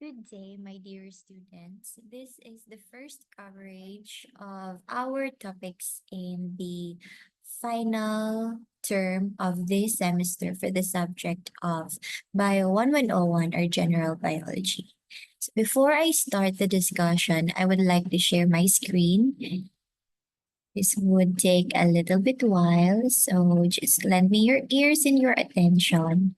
Good day, my dear students. This is the first coverage of our topics in the final term of this semester for the subject of Bio 1101 or General Biology. So before I start the discussion, I would like to share my screen. This would take a little bit while, so just lend me your ears and your attention.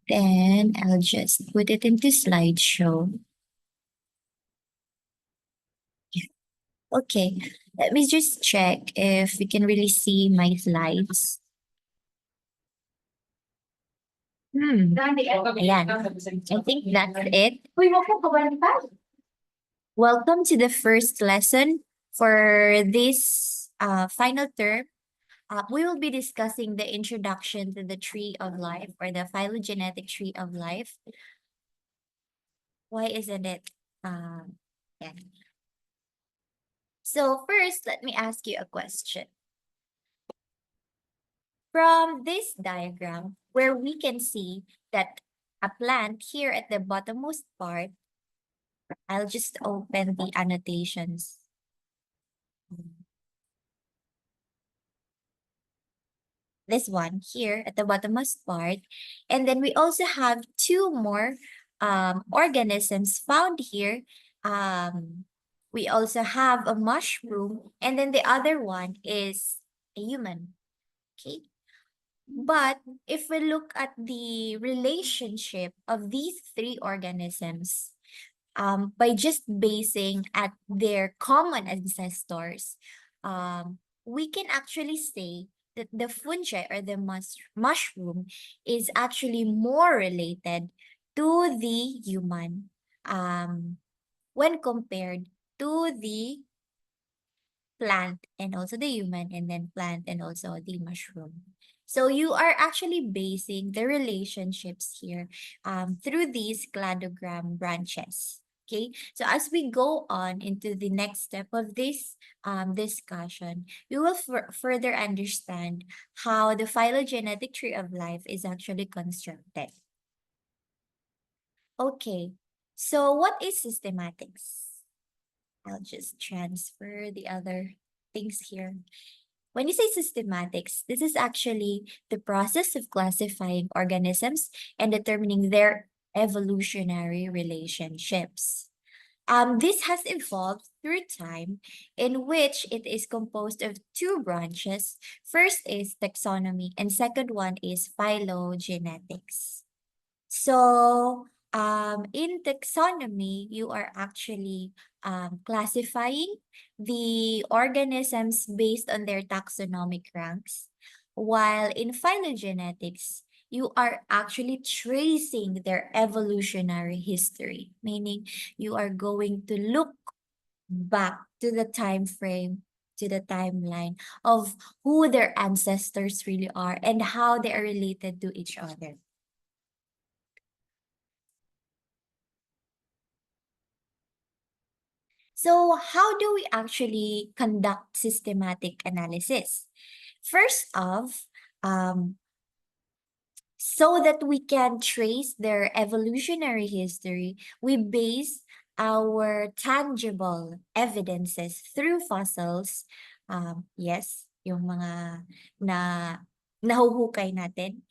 Then I'll just put it into slideshow. Okay, let me just check if we can really see my slides. Ayan. I think that's it. Welcome to the first lesson for this final term. We will be discussing the introduction to the tree of life or the phylogenetic tree of life. Why isn't it? Yeah. So first, let me ask you a question. From this diagram, where we can see that a plant here at the bottommost part, I'll just open the annotations. This one here at the bottommost part. And then we also have two more organisms found here. We also have a mushroom, and then the other one is a human. Okay. But if we look at the relationship of these three organisms, by just basing at their common ancestors, we can actually say that the fungi or the mushroom is actually more related to the human when compared to the plant and also the human, and then plant and also the mushroom. So you are actually basing the relationships here through these cladogram branches. Okay, so as we go on into the next step of this discussion, we will further understand how the phylogenetic tree of life is actually constructed. Okay, so what is systematics? I'll just transfer the other things here. When you say systematics, this is actually the process of classifying organisms and determining their evolutionary relationships. This has evolved through time, in which it is composed of two branches. First is taxonomy, and second one is phylogenetics. So, in taxonomy, you are actually classifying the organisms based on their taxonomic ranks, while in phylogenetics, you are actually tracing their evolutionary history, meaning you are going to look back to the time frame, to the timeline of who their ancestors really are and how they are related to each other. So how do we actually conduct systematic analysis? First off, so that we can trace their evolutionary history, we base our tangible evidences through fossils. Yes, yung mga na nahuhukay natin.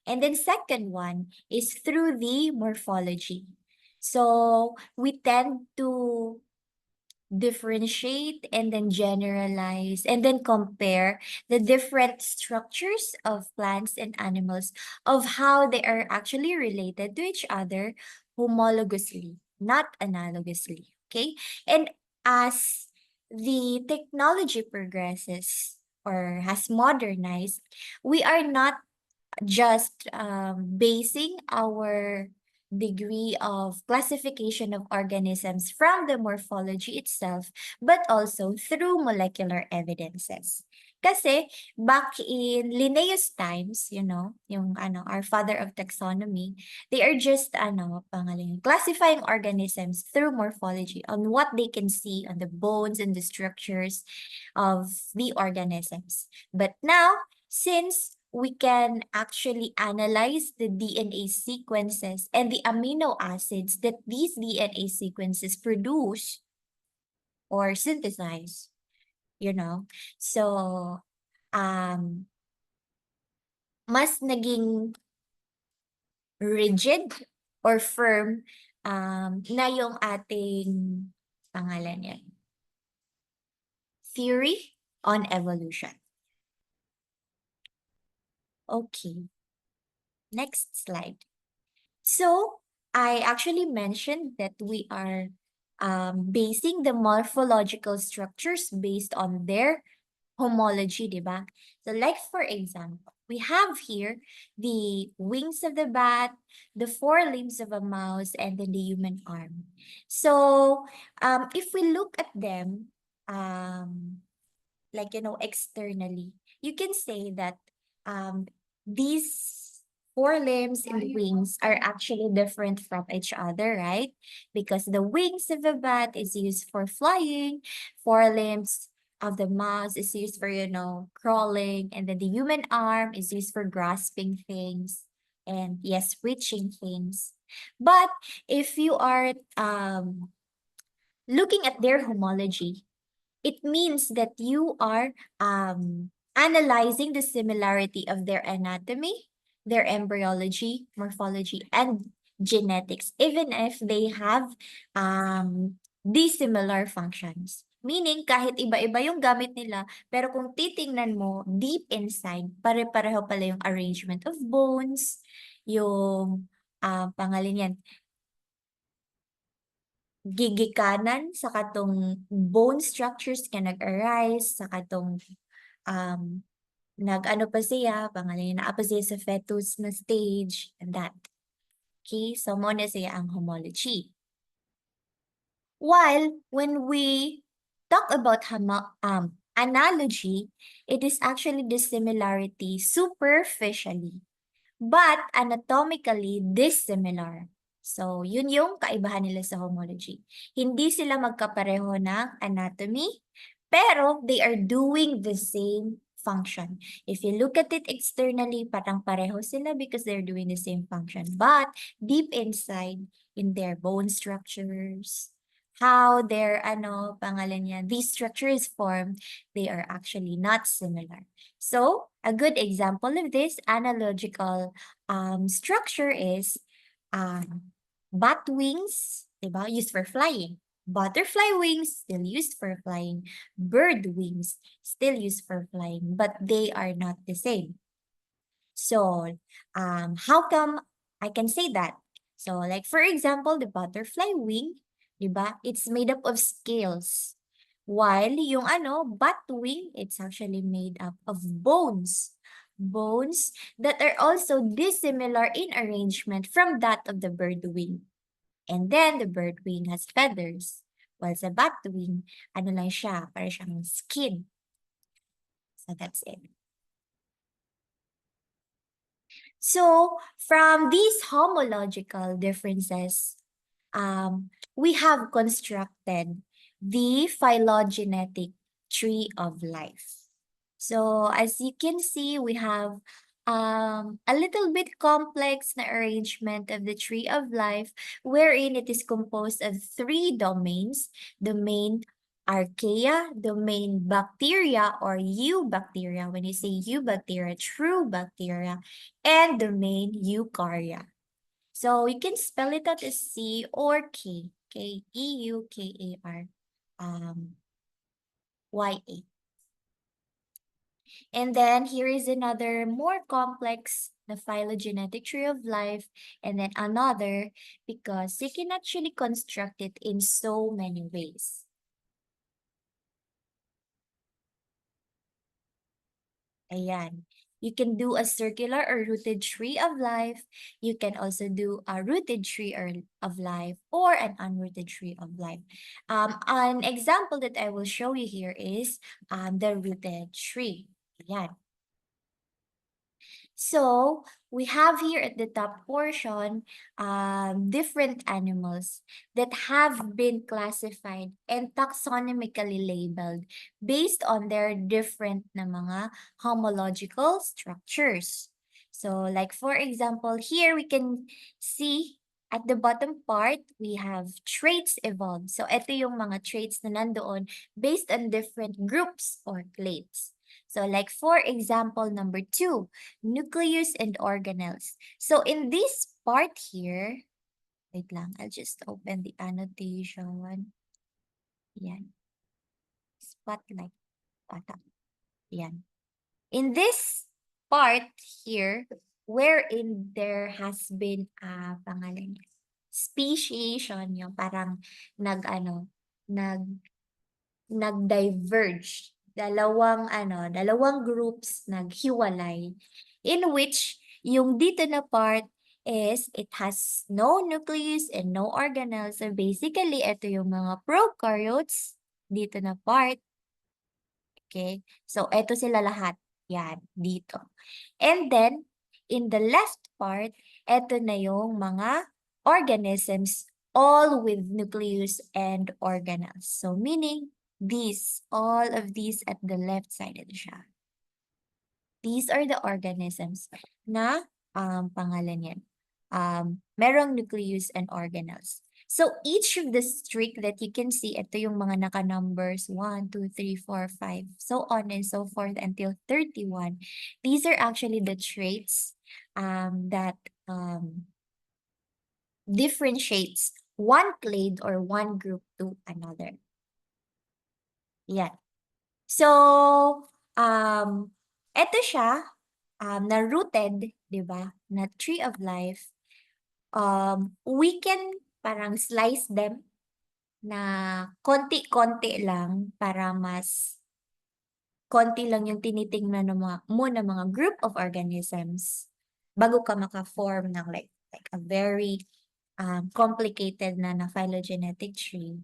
And then second one is through the morphology. So we tend to differentiate and then generalize and then compare the different structures of plants and animals of how they are actually related to each other homologously, not analogously. Okay. And as the technology progresses or has modernized, we are not just basing our degree of classification of organisms from the morphology itself, but also through molecular evidences. Kasi back in Linnaeus times, yung our father of taxonomy, they are just classifying organisms through morphology on what they can see on the bones and the structures of the organisms. But now, since we can actually analyze the DNA sequences and the amino acids that these DNA sequences produce or synthesize, you know. So, um, mas naging rigid or firm na yung ating pangalan yan, theory on evolution. Okay, next slide. So, I actually mentioned that we are basing the morphological structures based on their homology, di ba? So like for example, we have here the wings of the bat, the forelimbs of a mouse, and then the human arm. So if we look at them, like, externally, you can say that these forelimbs and wings are actually different from each other, right? Because the wings of a bat is used for flying, forelimbs of the mouse is used for, crawling, and then the human arm is used for grasping things and, yes, reaching things. But if you are looking at their homology, it means that you are analyzing the similarity of their anatomy, their embryology, morphology, and genetics, even if they have dissimilar functions. Meaning, kahit iba-iba yung gamit nila, pero kung titingnan mo deep inside, pare-pareho pala yung arrangement of bones, yung pangalan yan, gigikanan sa katong bone structures ka nag-arise, sa katong um, nag-ano pa siya, pangalan na pa siya sa fetus na stage, and that. Okay, so mo na siya ang homology. While when we talk about analogy, it is actually the similarity superficially but anatomically dissimilar. So, yun yung kaibahan nila sa homology. Hindi sila magkapareho ng anatomy, pero they are doing the same function. If you look at it externally, parang pareho sila because they're doing the same function. But deep inside, in their bone structures, how their, pangalan niya, these structures formed, they are actually not similar. So, a good example of this analogical structure is bat wings, diba? Used for flying. Butterfly wings, still used for flying. Bird wings, still used for flying, but they are not the same. So, how come I can say that? So, like for example, the butterfly wing, diba? It's made up of scales. While yung bat wing, it's actually made up of bones. Bones that are also dissimilar in arrangement from that of the bird wing. And then the bird wing has feathers. While sa bat wing, lang siya, para siyang skin. So that's it. So from these homological differences, we have constructed the phylogenetic tree of life. So as you can see, we have a little bit complex na arrangement of the tree of life, wherein it is composed of 3 domains: domain Archaea, domain bacteria or eubacteria. When you say eubacteria, true bacteria, and domain eukarya. So you can spell it out as C or K. K-E-U-K-A-R. Y-A. And then here is another more complex, the phylogenetic tree of life, and then another because you can actually construct it in so many ways. Ayan. You can do a circular or rooted tree of life. You can also do a rooted tree of life or an unrooted tree of life. An example that I will show you here is the rooted tree. Ayan. So we have here at the top portion different animals that have been classified and taxonomically labeled based on their different na mga homological structures. So like for example, here we can see at the bottom part, we have traits evolved. So ito yung mga traits na nandoon based on different groups or clades. So like for example, number 2, nucleus and organelles. So in this part here, wait lang, I'll just open the annotation. Yan. Spotlight. Bata. Yan. In this part here, wherein there has been pangalan niya, speciation, yung parang nag nag-diverge. Dalawang groups naghiwalay in which yung dito na part is it has no nucleus and no organelles. So basically, ito yung mga prokaryotes dito na part. Okay? So, ito sila lahat. Yan, dito. And then, in the left part, ito na yung mga organisms all with nucleus and organelles. So, meaning, all of these at the left side, ito siya. These are the organisms na pangalan yan. Merong nucleus and organelles. So each of the streak that you can see, ito yung mga naka-numbers 1, 2, 3, 4, 5, so on and so forth until 31. These are actually the traits that differentiates one clade or one group to another. Yan. So, eto siya, na rooted, di ba, na tree of life. We can parang slice them na konti-konti lang para mas konti lang yung tinitingnan mo ng mga group of organisms bago ka maka-form ng like a very complicated na phylogenetic tree.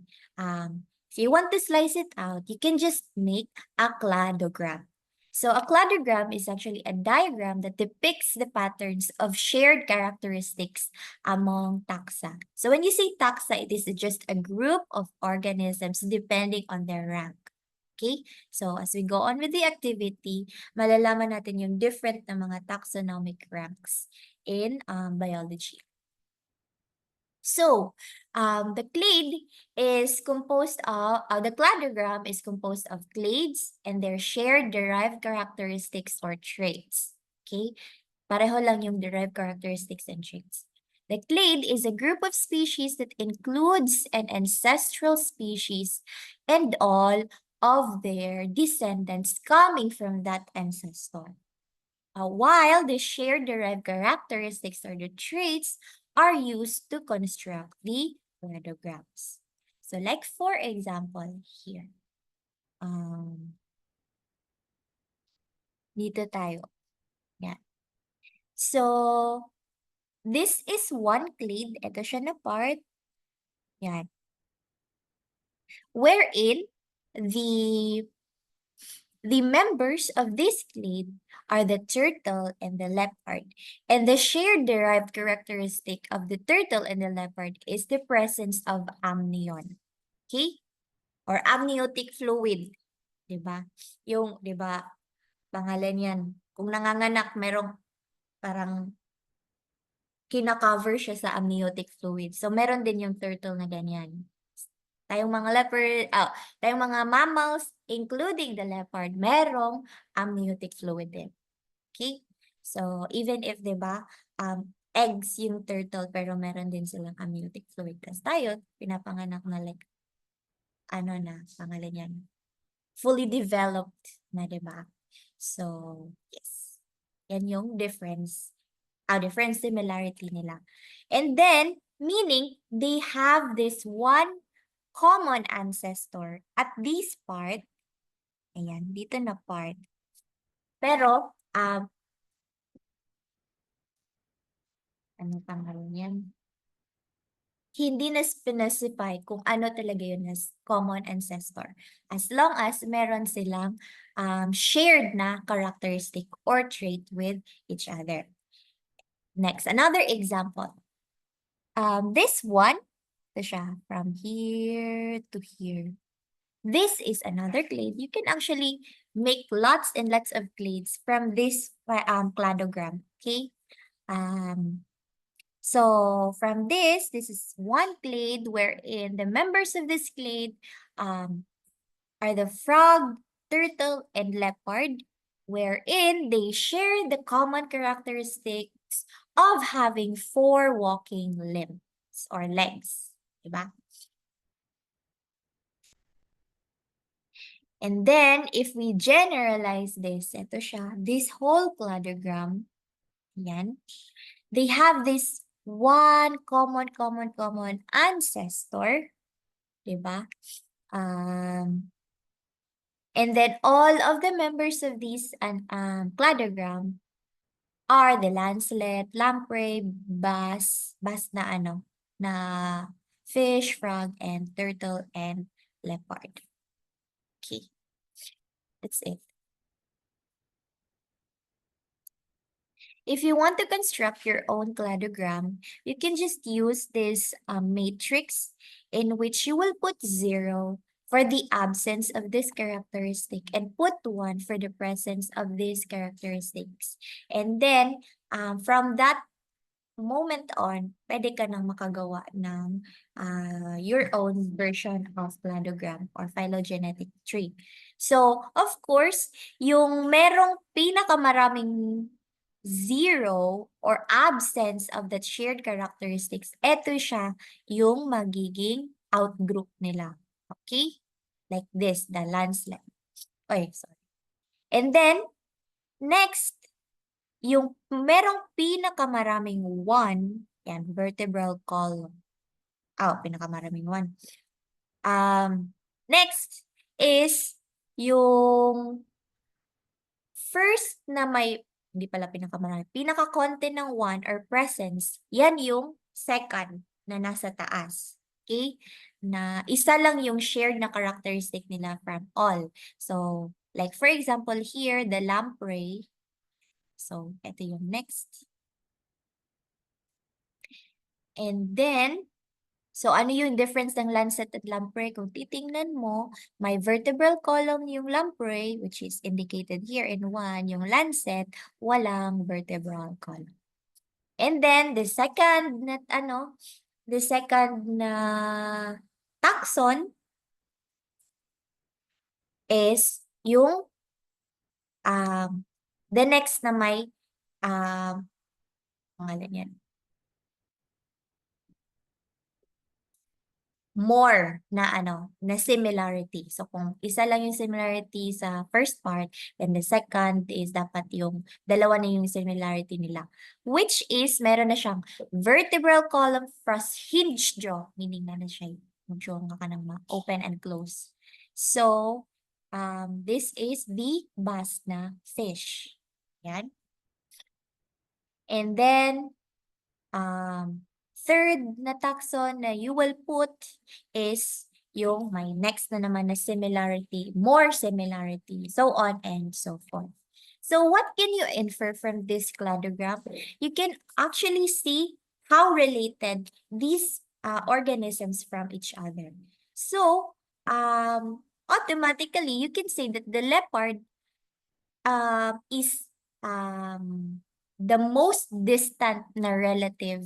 If you want to slice it out, you can just make a cladogram. So a cladogram is actually a diagram that depicts the patterns of shared characteristics among taxa. So when you say taxa, it is just a group of organisms depending on their rank. Okay? So as we go on with the activity, malalaman natin yung different na mga taxonomic ranks in biology. So, the clade is composed of, the cladogram is composed of clades and their shared derived characteristics or traits. Okay? Pareho lang yung derived characteristics and traits. The clade is a group of species that includes an ancestral species and all of their descendants coming from that ancestor. While the shared derived characteristics or the traits are used to construct the cladograms. So like for example here, dito tayo. Yan. So, this is one clade. Ito siya na part. Yan. Wherein the members of this clade are the turtle and the leopard. And the shared derived characteristic of the turtle and the leopard is the presence of amnion. Okay? Or amniotic fluid. Diba? Yung, diba, pangalan yan. Kung nanganganak, merong parang kina-cover siya sa amniotic fluid. So, meron din yung turtle na ganyan. Tayong mga tayong mga mammals, including the leopard, merong amniotic fluid din. Okay? So, even if, di ba, eggs yung turtle, pero meron din silang amniotic fluid. Tapos tayo, pinapanganak na like, pangalan yan, fully developed na, di ba? So, yes. Yan yung difference similarity nila. And then, meaning, they have this one common ancestor at this part. Ayan, dito na part. Pero, ano pangalan yan? hindi na specify kung ano talaga yun as common ancestor. As long as meron silang shared na characteristic or trait with each other. Next, another example. This one, ito siya, from here to here. This is another clade. You can actually make lots and lots of clades from this cladogram, okay? So from this is one clade wherein the members of this clade are the frog, turtle, and leopard, wherein they share the common characteristics of having 4 walking limbs or legs. Diba? And then, if we generalize this, ito siya, this whole cladogram, yan, they have this one common ancestor, diba? And then all of the members of this cladogram are the lancelet, lamprey, bass na ano, na fish, frog, and turtle, and leopard. Okay, that's it. If you want to construct your own cladogram, you can just use this matrix in which you will put 0 for the absence of this characteristic and put 1 for the presence of these characteristics. And then, from that moment on, pwede ka nang makagawa ng your own version of cladogram or phylogenetic tree. So, of course, yung merong pinakamaraming 0 or absence of that shared characteristics, eto siya yung magiging outgroup nila. Okay? Like this, the landslide. Sorry. And then, next, yung merong pinakamaraming 1, yan, vertebral column. Pinakamaraming 1. Next is yung first na may, hindi pala pinakamarami, pinaka-konti ng 1 or presence, yan yung second na nasa taas. Okay? Na isa lang yung shared na characteristic nila from all. So, like for example here, the lamprey. So, ito yung next. And then, so ano yung difference ng lancet at lamprey? Kung titingnan mo, may vertebral column yung lamprey, which is indicated here in 1. Yung lancet, walang vertebral column. And then, the second na taxon is yung the next na may pangalan yan. More na na similarity. So kung isa lang yung similarity sa first part, then the second is dapat yung dalawa na yung similarity nila. Which is meron na siyang vertebral column plus hinge jaw, meaning na siya yung jaw nga ka nang open and close. So this is the bass na fish. Yan. And then third na taxon na you will put is yung may next na naman na similarity, more similarity, so on and so forth. So what can you infer from this cladogram? You can actually see how related these organisms from each other. So automatically you can say that the leopard is the most distant na relative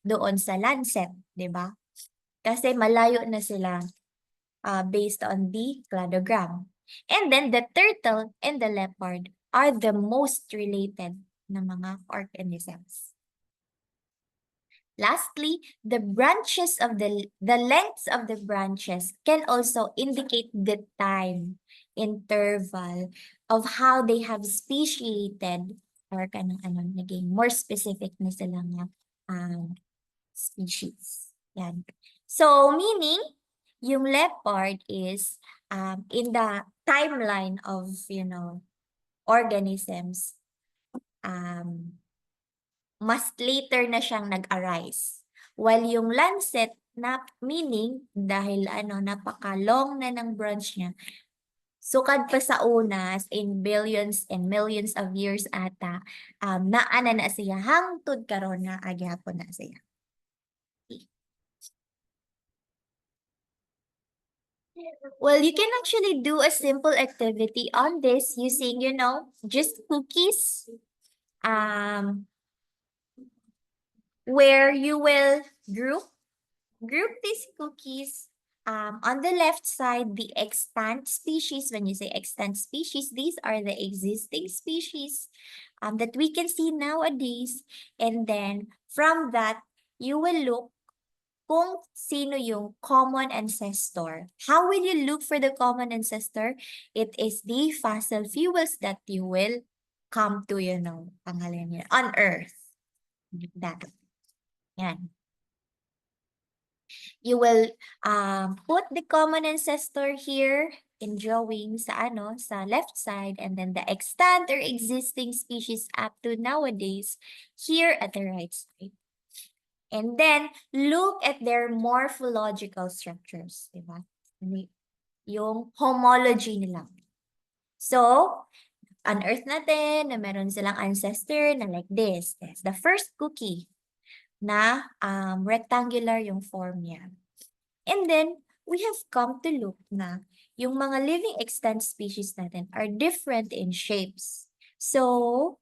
doon sa lancet, di ba? Kasi malayo na sila based on the cladogram. And then the turtle and the leopard are the most related na mga organisms. Lastly, the branches of the lengths of the branches can also indicate the time interval of how they have speciated or naging more specific na sila nga species. Yan. So, meaning, yung leopard is in the timeline of, organisms, mas later na siyang nag-arise. While yung lancet meaning, dahil napaka-long na ng branch niya, sukad pa sa una, in billions and millions of years ata, naana na siya, hangtod karon na agyapon na siya. Well, you can actually do a simple activity on this using, just cookies, um, where you will group these cookies. On the left side, the extant species. When you say extant species, these are the existing species that we can see nowadays. And then from that, you will look kung sino yung common ancestor. How will you look for the common ancestor? It is the fossil fuels that you will come to, pangalan niya, on Earth. That. Yan. You will put the common ancestor here in drawing sa left side, and then the extant or existing species up to nowadays here at the right side. And then look at their morphological structures, diba? Yung homology nila. So, unearth natin na meron silang ancestor na like this. That's the first cookie na rectangular yung form niya. And then, we have come to look na yung mga living extant species natin are different in shapes. So,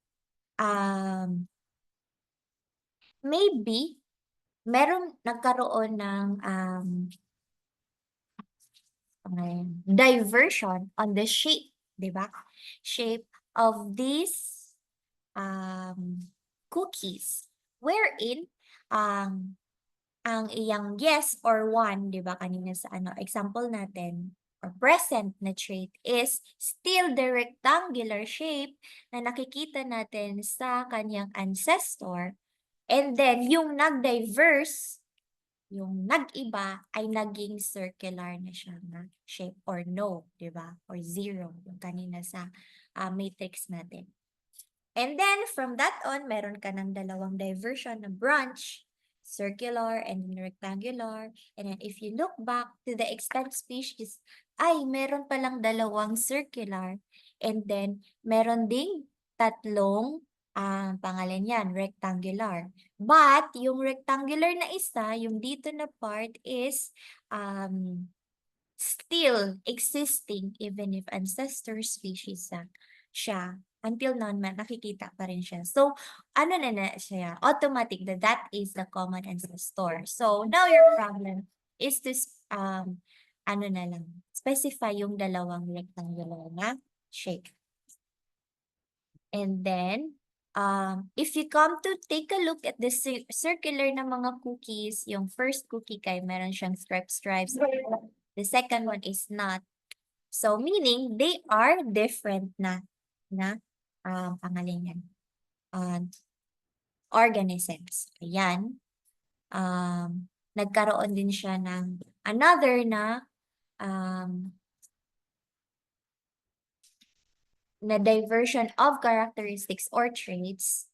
maybe, meron nagkaroon ng diversion on the shape, di ba? Shape of these cookies. Wherein, ang iyang yes or one, di ba, kanina sa example natin, or present na trait is still the rectangular shape na nakikita natin sa kanyang ancestor. And then, yung nag-diverse, yung nag-iba ay naging circular na siya na shape or no, di ba? Or zero, yung kanina sa matrix natin. And then, from that on, meron ka ng dalawang diversion na branch, circular and rectangular. And then, if you look back to the extant species, ay, meron palang dalawang circular. And then, meron ding tatlong, pangalan yan, rectangular. But, yung rectangular na isa, yung dito na part is, still existing even if ancestor species siya. Until now, nakikita pa rin siya. So, na siya? Automatic that is the common ancestor. So, now your problem is to, specify yung dalawang rectangular na shape. And then, if you come to take a look at the circular na mga cookies, yung first cookie kay meron siyang stripes. The second one is not. So, meaning, they are different na pangalan yan, organisms. Ayan. Nagkaroon din siya ng another na diversion of characteristics or traits.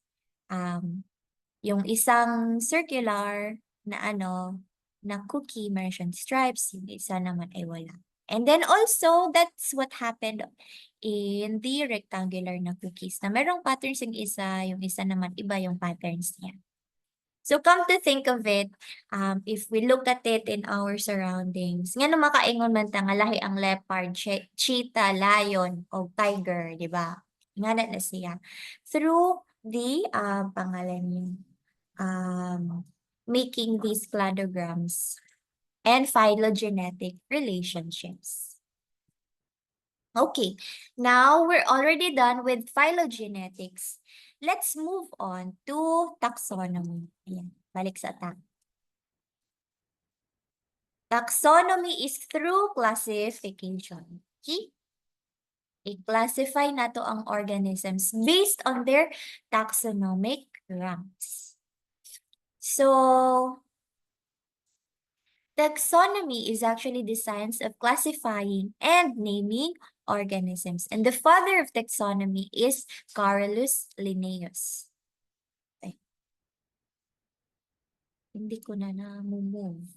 Yung isang circular na cookie, meron siyang stripes, yung isa naman ay wala. And then also, that's what happened in the rectangular na cookies, na merong patterns yung isa naman iba yung patterns niya. So come to think of it, if we look at it in our surroundings, nga no makaingon man ta nga lahi ang leopard, cheetah, lion, o tiger, di ba? Nga na siya. Through the, pangalan niya, making these cladograms and phylogenetic relationships. Okay, now we're already done with phylogenetics. Let's move on to taxonomy. Ayan, balik sa taxonomy is through classification. Okay? I-classify nato ang organisms based on their taxonomic ranks. So, taxonomy is actually the science of classifying and naming organisms. And the father of taxonomy is Carolus Linnaeus. Okay. Hindi ko na move.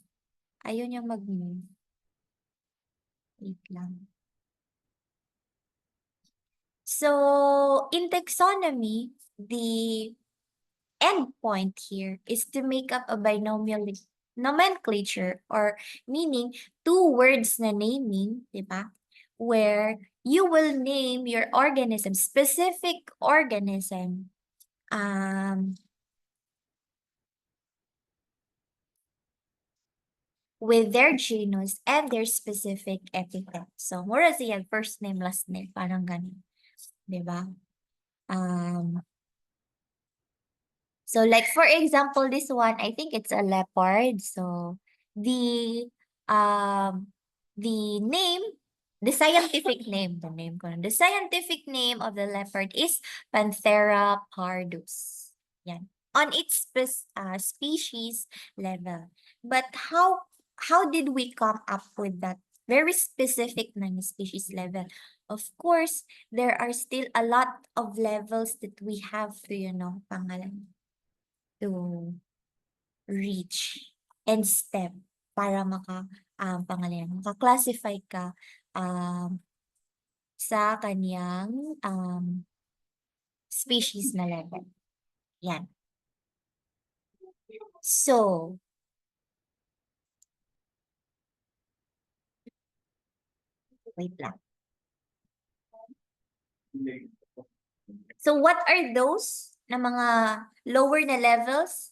Ayun yung mag-move. Wait lang. So, in taxonomy, the end point here is to make up a binomial nomenclature, or meaning two words na naming, di ba? Where you will name your organism, specific organism, with their genus and their specific epithet. So, mura siya, first name, last name, parang ganun. Di ba? So like for example, this one, I think it's a leopard. So the um the name, the scientific name, the scientific name of the leopard is Panthera pardus. Yan. On its species level. But how did we come up with that very specific species level? Of course, there are still a lot of levels that we have to, pangalan, to reach and step para maka-classify ka um, sa kanyang species na level. Yan. So, wait lang. So, what are those na mga lower na levels?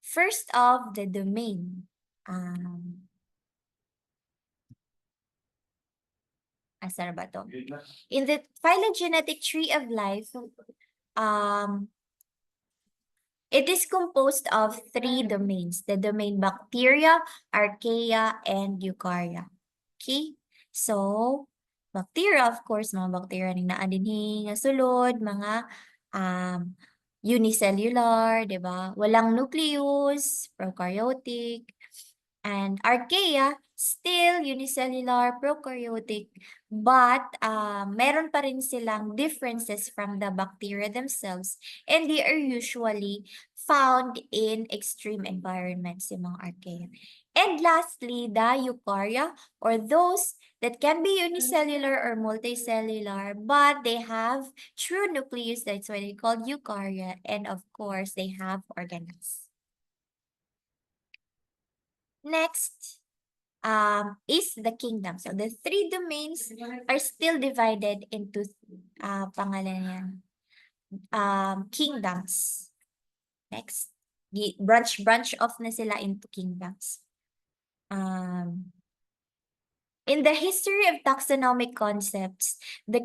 First of the domain. Asa ba to? In the phylogenetic tree of life, it is composed of three domains: the domain bacteria, archaea, and eukarya. Okay? So, bacteria, of course, mga bacteria ning naa dinhi nga sulod, mga unicellular, di ba? Walang nucleus, prokaryotic. And archaea, still unicellular, prokaryotic, but meron pa rin silang differences from the bacteria themselves, and they are usually found in extreme environments, yung mga archaea. And lastly, the eukarya, or those that can be unicellular or multicellular, but they have true nucleus, that's why they called eukarya, and of course, they have organelles. Next is the kingdom. So the three domains are still divided into pangalan yan, kingdoms. Next, branch off na sila into kingdoms. In the history of taxonomic concepts, the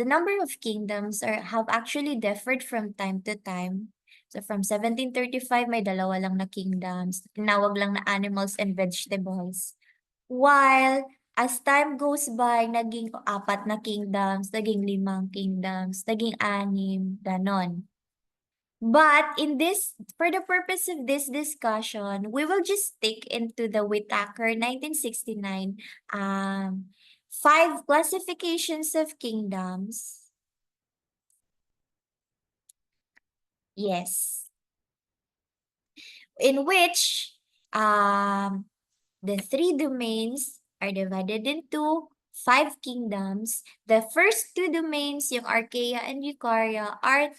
number of kingdoms have actually differed from time to time. So from 1735, may dalawa lang na kingdoms. Tinawag lang na animals and vegetables. While as time goes by, naging 4 na kingdoms, naging 5 kingdoms, naging 6, ganon. But for the purpose of this discussion, we will just stick into the Whitaker 1969 5 classifications of kingdoms. Yes. In which the 3 domains are divided into 5 kingdoms. The first 2 domains, yung Archaea and Eukarya, are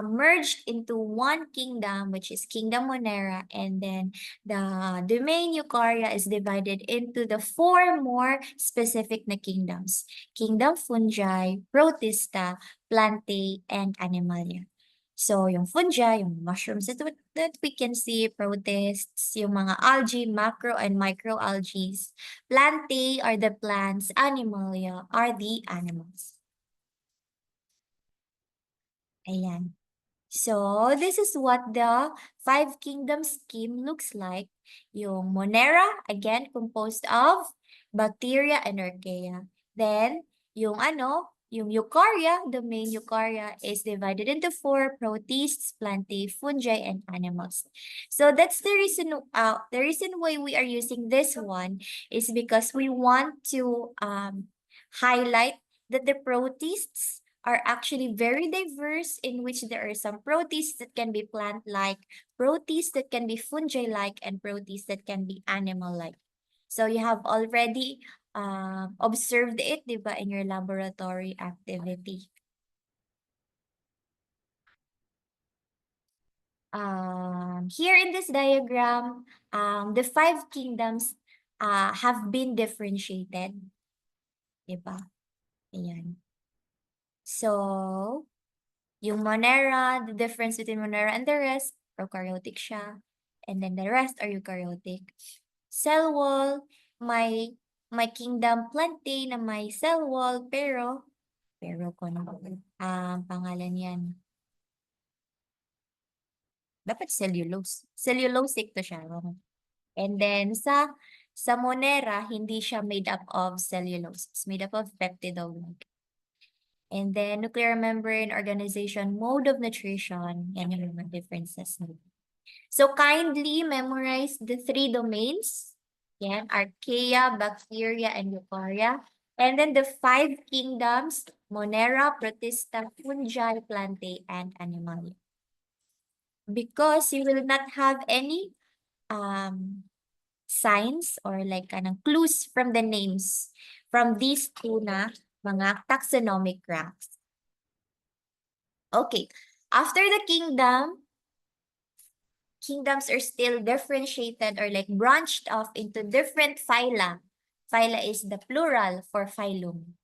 merged into one kingdom, which is Kingdom Monera, and then the domain Eukarya is divided into the 4 more specific na kingdoms: Kingdom Fungi, Protista, Plantae, and Animalia. So, yung fungi, yung mushrooms that we can see, protists, yung mga algae, macro and microalgae. Plantae are the plants, Animalia are the animals. Ayan. So, this is what the 5 kingdom scheme looks like. Yung Monera, again, composed of bacteria and archaea. Then, yung Eukarya, the main Eukarya is divided into 4: protists, plantae, fungi, and animals. So that's the reason why we are using this one is because we want to highlight that the protists are actually very diverse, in which there are some protists that can be plant-like, protists that can be fungi-like, and protists that can be animal-like. So you have already observed it, di ba, in your laboratory activity. Here in this diagram, the five kingdoms have been differentiated, di ba? Ayan. So, yung Monera, the difference between Monera and the rest, prokaryotic siya. And then the rest are eukaryotic. Cell wall, may kingdom plantae na may cell wall, pero ko na pangalan yan. Dapat cellulose. Cellulosic to siya. And then sa Monera, hindi siya made up of cellulose. It's made up of peptidoglycan. And then nuclear membrane, organization, mode of nutrition, yan yung mga differences. So kindly memorize the three domains. Yan, Archaea, bacteria, and eukarya. And then the five kingdoms, Monera, Protista, Fungi, Plantae, and Animalia. Because you will not have any signs or like clues from the names from these two na mga taxonomic ranks. Okay, after the kingdoms are still differentiated or like branched off into different phyla. Phyla is the plural for phylum.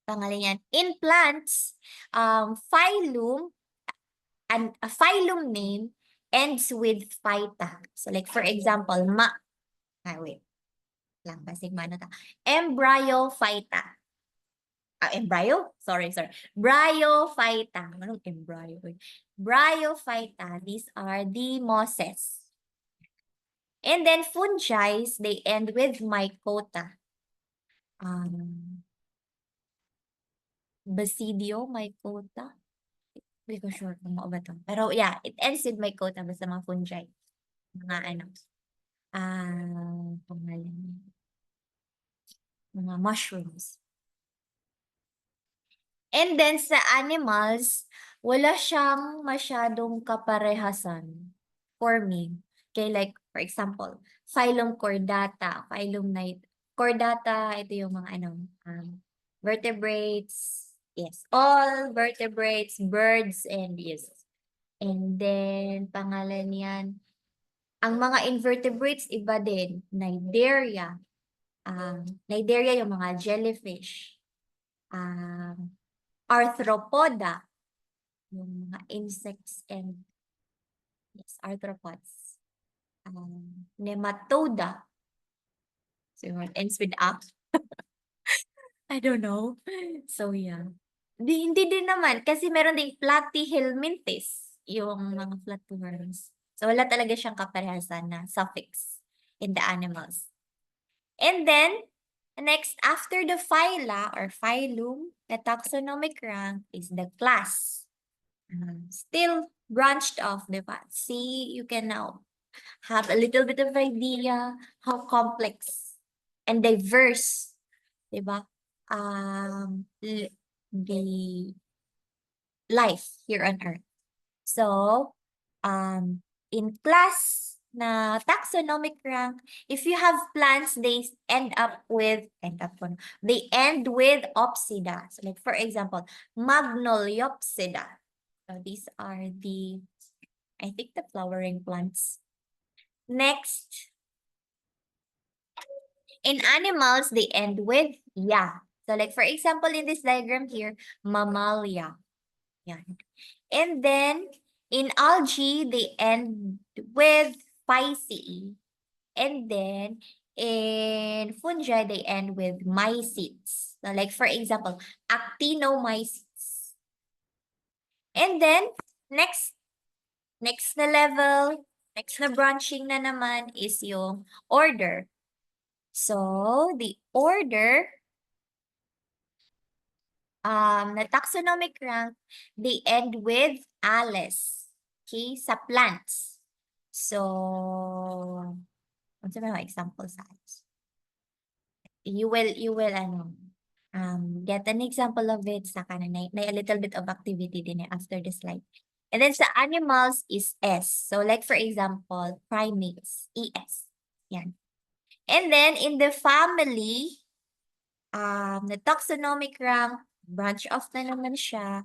Pangalan yan. In plants, phylum, and a phylum name ends with phyta. So like for example, wait lang, basig mano ta. Embryophyta. Embryo? Sorry. Bryophyta. Anong embryo? Bryophyta. These are the mosses. And then fungi, they end with mycota. Basidio, mycota. Hindi ko sure kung ba ito. Pero yeah, it ends with mycota basta mga fungi. Mga pangalan. Mga mushrooms. And then sa animals, wala siyang masyadong kaparehasan for me. Okay, like for example, phylum Chordata, Chordata, ito yung mga vertebrates. Yes, all vertebrates, birds, and yes. And then, pangalan yan. Ang mga invertebrates, iba din. Cnidaria. Cnidaria yung mga jellyfish. Arthropoda, yung mga insects and yes, arthropods. Nematoda. So it ends with up. I don't know. So yeah. Hindi din naman kasi meron ding platyhelminthes, yung mga flatworms. So wala talaga siyang kaparehasan na suffix in the animals. And then next, after the phyla or phylum, the taxonomic rank is the class. Still branched off, diba? See, you can now have a little bit of idea how complex and diverse, diba? The life here on Earth. So, in class na taxonomic rank, if you have plants, they end with opsida. So like for example, Magnoliopsida. So these are I think the flowering plants. Next, in animals, they end with ya. So like for example, in this diagram here, Mammalia. Yeah. And then in algae, they end with Pisces. And then in fungi, they end with mycetes. So like for example, actinomycetes. And then next na level, next na branching na naman is yung order. So the order na taxonomic rank, they end with Alice. Okay, sa plants. So, ano sa mga examples sa Alice? You will Get an example of it sa kanan na a little bit of activity din after the slide. And then sa animals is S. So like for example, primates, ES. Yan. And then in the family, the taxonomic rank, branch off na naman siya.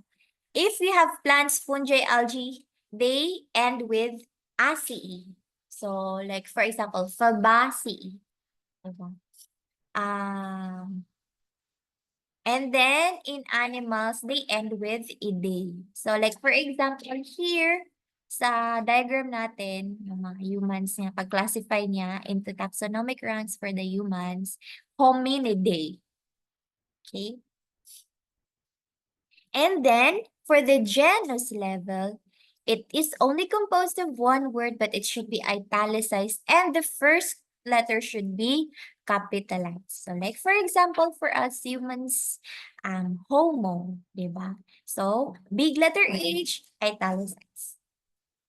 If we have plants, fungi, algae, they end with Aceae. So like for example, Fabaceae. Diba? And then in animals, they end with ide. So like for example here, sa diagram natin, yung mga humans niya, pag-classify niya into taxonomic ranks for the humans, Hominidae. Okay? And then for the genus level, it is only composed of one word, but it should be italicized, and the first letter should be capitalized. So like for example, for us humans, homo, diba? So big letter H, italicized.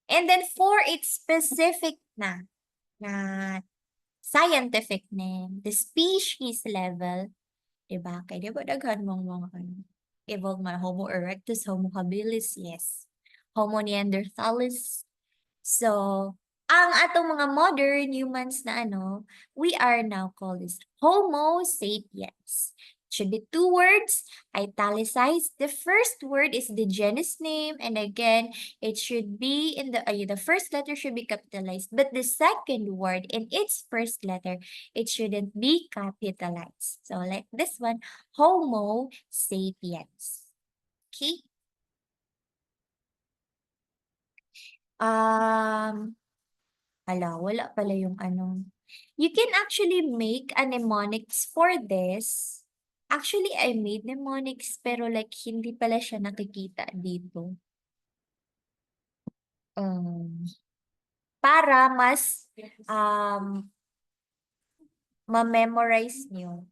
And then for its specific na scientific name, the species level, diba? Kaya diba daghan mong mga evolved mga Homo erectus, Homo habilis, yes. Homo neanderthalis. So, ang atong mga modern humans na we are now called as Homo sapiens. Should be two words, italicized. The first word is the genus name, and again, it should be in the first letter should be capitalized, but the second word in its first letter, it shouldn't be capitalized. So like this one, Homo sapiens. Okay? Wala pala yung You can actually make a mnemonics for this. Actually, I made mnemonics pero like hindi pala siya nakikita dito. Para mas ma-memorize nyo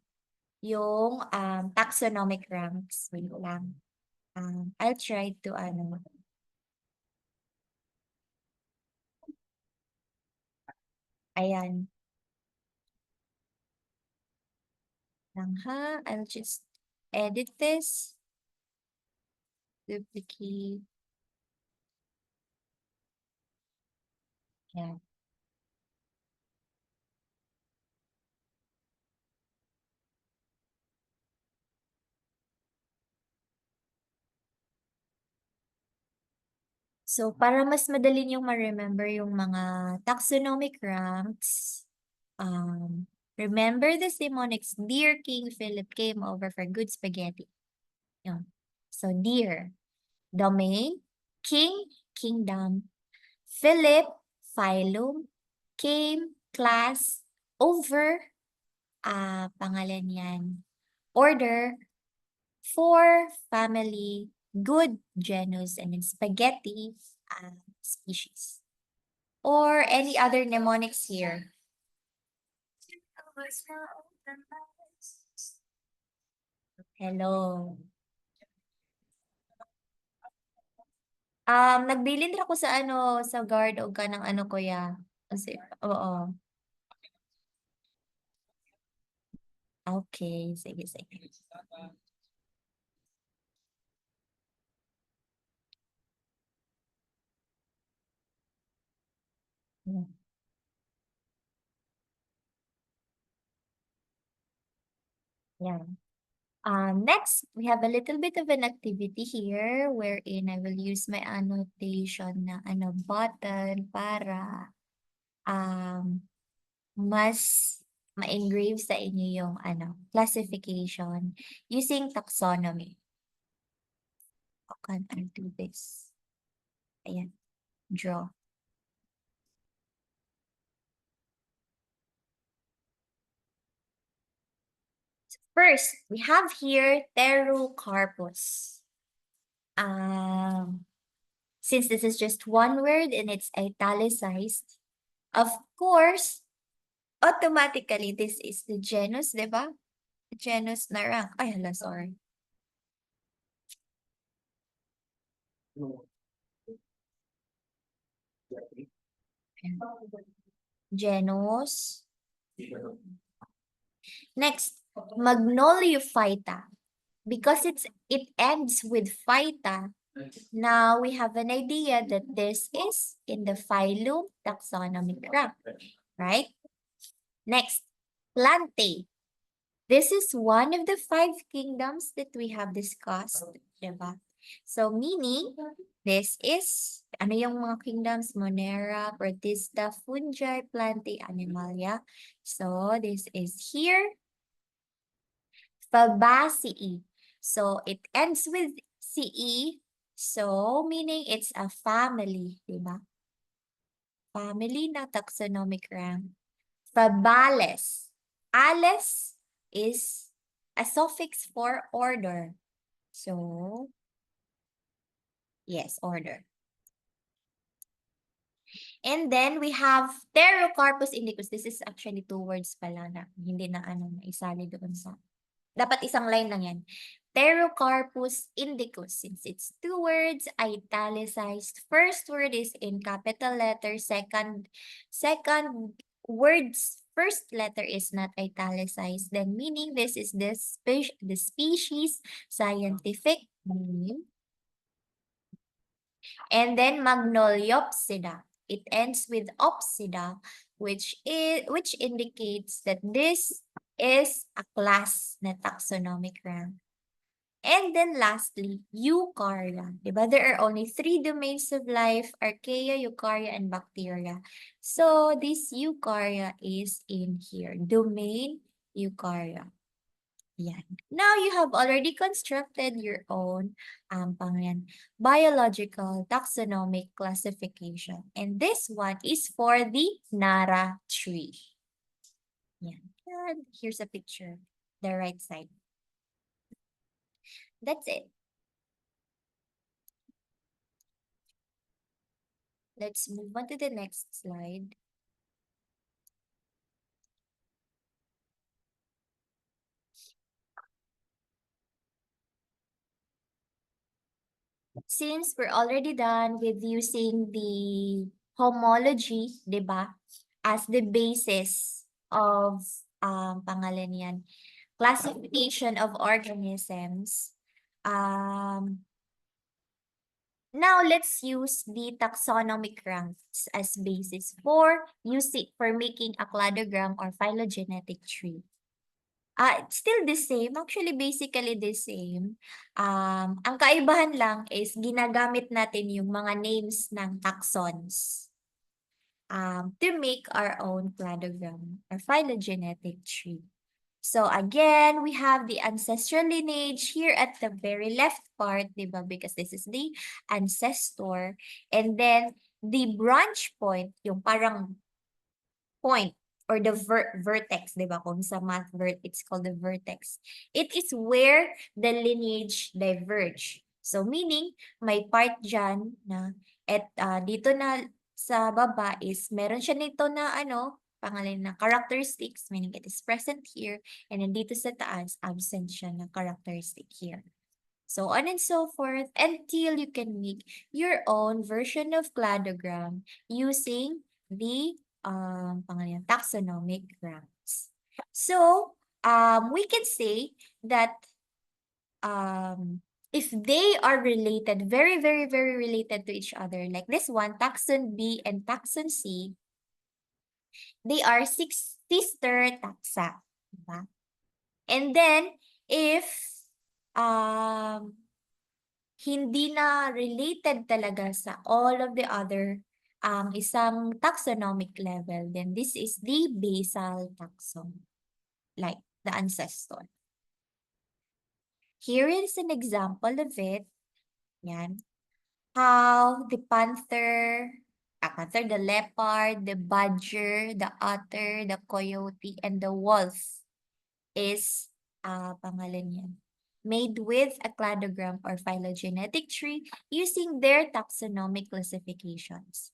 yung taxonomic ranks. Wait lang. I'll try to Ayan. I'll just edit this. Duplicate. Yeah. So, para mas madali niyong ma-remember yung mga taxonomic ranks, remember the mnemonics. Dear King Philip came over for good spaghetti. Yun. So, dear, domain, king, kingdom, Philip, phylum, came, class, over, pangalan yan, order, for, family, good, genus, and then spaghetti, species. Or any other mnemonics here. Hello. Nagbilin ra ko sa sa guard o kanang kuya. Kasi, oo. Okay, sige, sige. Hmm. Yeah. Next, we have a little bit of an activity here wherein I will use my annotation na button para mas ma-engrave sa inyo yung classification using taxonomy. How can I do this? Ayan, draw. First, we have here Pterocarpus. Since this is just one word and it's italicized, of course, automatically this is the genus, di ba? The genus na rank. Ay, hala, sorry. Genus. Next, Magnoliophyta. because it ends with phyta. Now we have an idea that this is in the phylum taxonomic rank, right? Next, Plantae. This is one of the five kingdoms that we have discussed, diba? So meaning, this is, ano yung mga kingdoms? Monera, Protista, Fungi, Plantae, Animalia. So this is here, Fabaceae. So it ends with CE. So meaning it's a family, diba? Family na taxonomic rank. Fabales. Ales is a suffix for order. So, yes, order. And then we have Pterocarpus indicus. This is actually two words pala na hindi na ano na isali doon sa. Dapat isang line lang yan. Pterocarpus indicus. Since it's two words, italicized. First word is in capital letter. Second word's first letter is not italicized. Then meaning this is the species scientific name. And then Magnoliopsida. It ends with opsida, which indicates that this is a class na taxonomic rank. And then lastly, Eukarya. Diba? There are only three domains of life: Archaea, Eukarya, and bacteria. So this Eukarya is in here. Domain Eukarya. Yan. Now you have already constructed your own biological taxonomic classification. And this one is for the Nara tree. Yan. And here's a picture, the right side. That's it. Let's move on to the next slide. Since we're already done with using the homology, diba, as the basis of pangalan yan, classification of organisms, now let's use the taxonomic ranks as basis for making a cladogram or phylogenetic tree. It's still the same. Actually, basically the same. Ang kaibahan lang is ginagamit natin yung mga names ng taxons to make our own cladogram or phylogenetic tree. So again, we have the ancestral lineage here at the very left part, diba? Because this is the ancestor. And then the branch point, yung parang point or the vertex, di ba? Kung sa math it's called the vertex. It is where the lineage diverge. So meaning, may part dyan na, dito na sa baba is, meron siya nito na pangalan na characteristics, meaning it is present here, and then dito sa taas, absent siya ng characteristic here. So on and so forth until you can make your own version of cladogram using the taxonomic ranks. So we can say that if they are related, very, very, very related to each other, like this one, taxon B and taxon C, they are sister taxa. Diba? And then, if hindi na related talaga sa all of the other isang taxonomic level, then this is the basal taxon, like the ancestor. Here is an example of it. Yan. How the panther, the leopard, the badger, the otter, the coyote, and the wolf is pangalan yan, made with a cladogram or phylogenetic tree using their taxonomic classifications.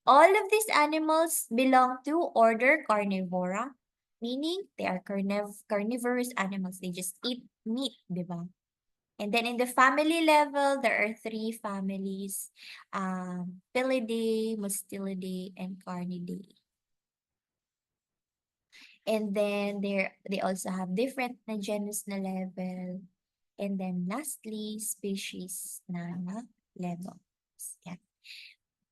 All of these animals belong to order Carnivora, meaning they are carnivorous animals. They just eat meat, di ba? And then in the family level, there are three families, Felidae, Mustelidae, and Carnidae. And then they also have different na genus na level. And then lastly, species na levels. Yan.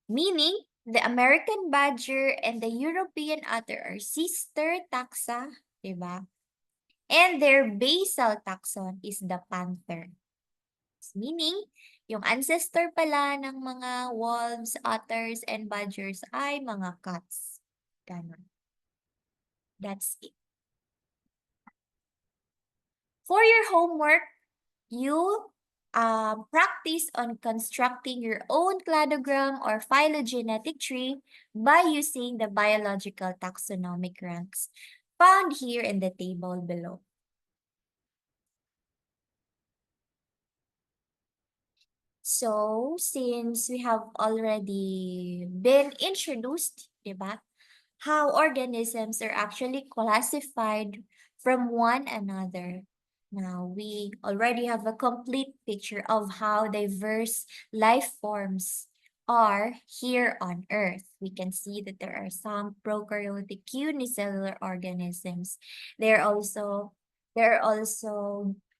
Meaning, the American badger and the European otter are sister taxa, diba? And their basal taxon is the panther. Meaning, yung ancestor pala ng mga wolves, otters, and badgers ay mga cats. Ganon. That's it. For your homework, you practice on constructing your own cladogram or phylogenetic tree by using the biological taxonomic ranks found here in the table below. So, since we have already been introduced, diba, how organisms are actually classified from one another. Now, we already have a complete picture of how diverse life forms are here on Earth. We can see that there are some prokaryotic unicellular organisms. There are also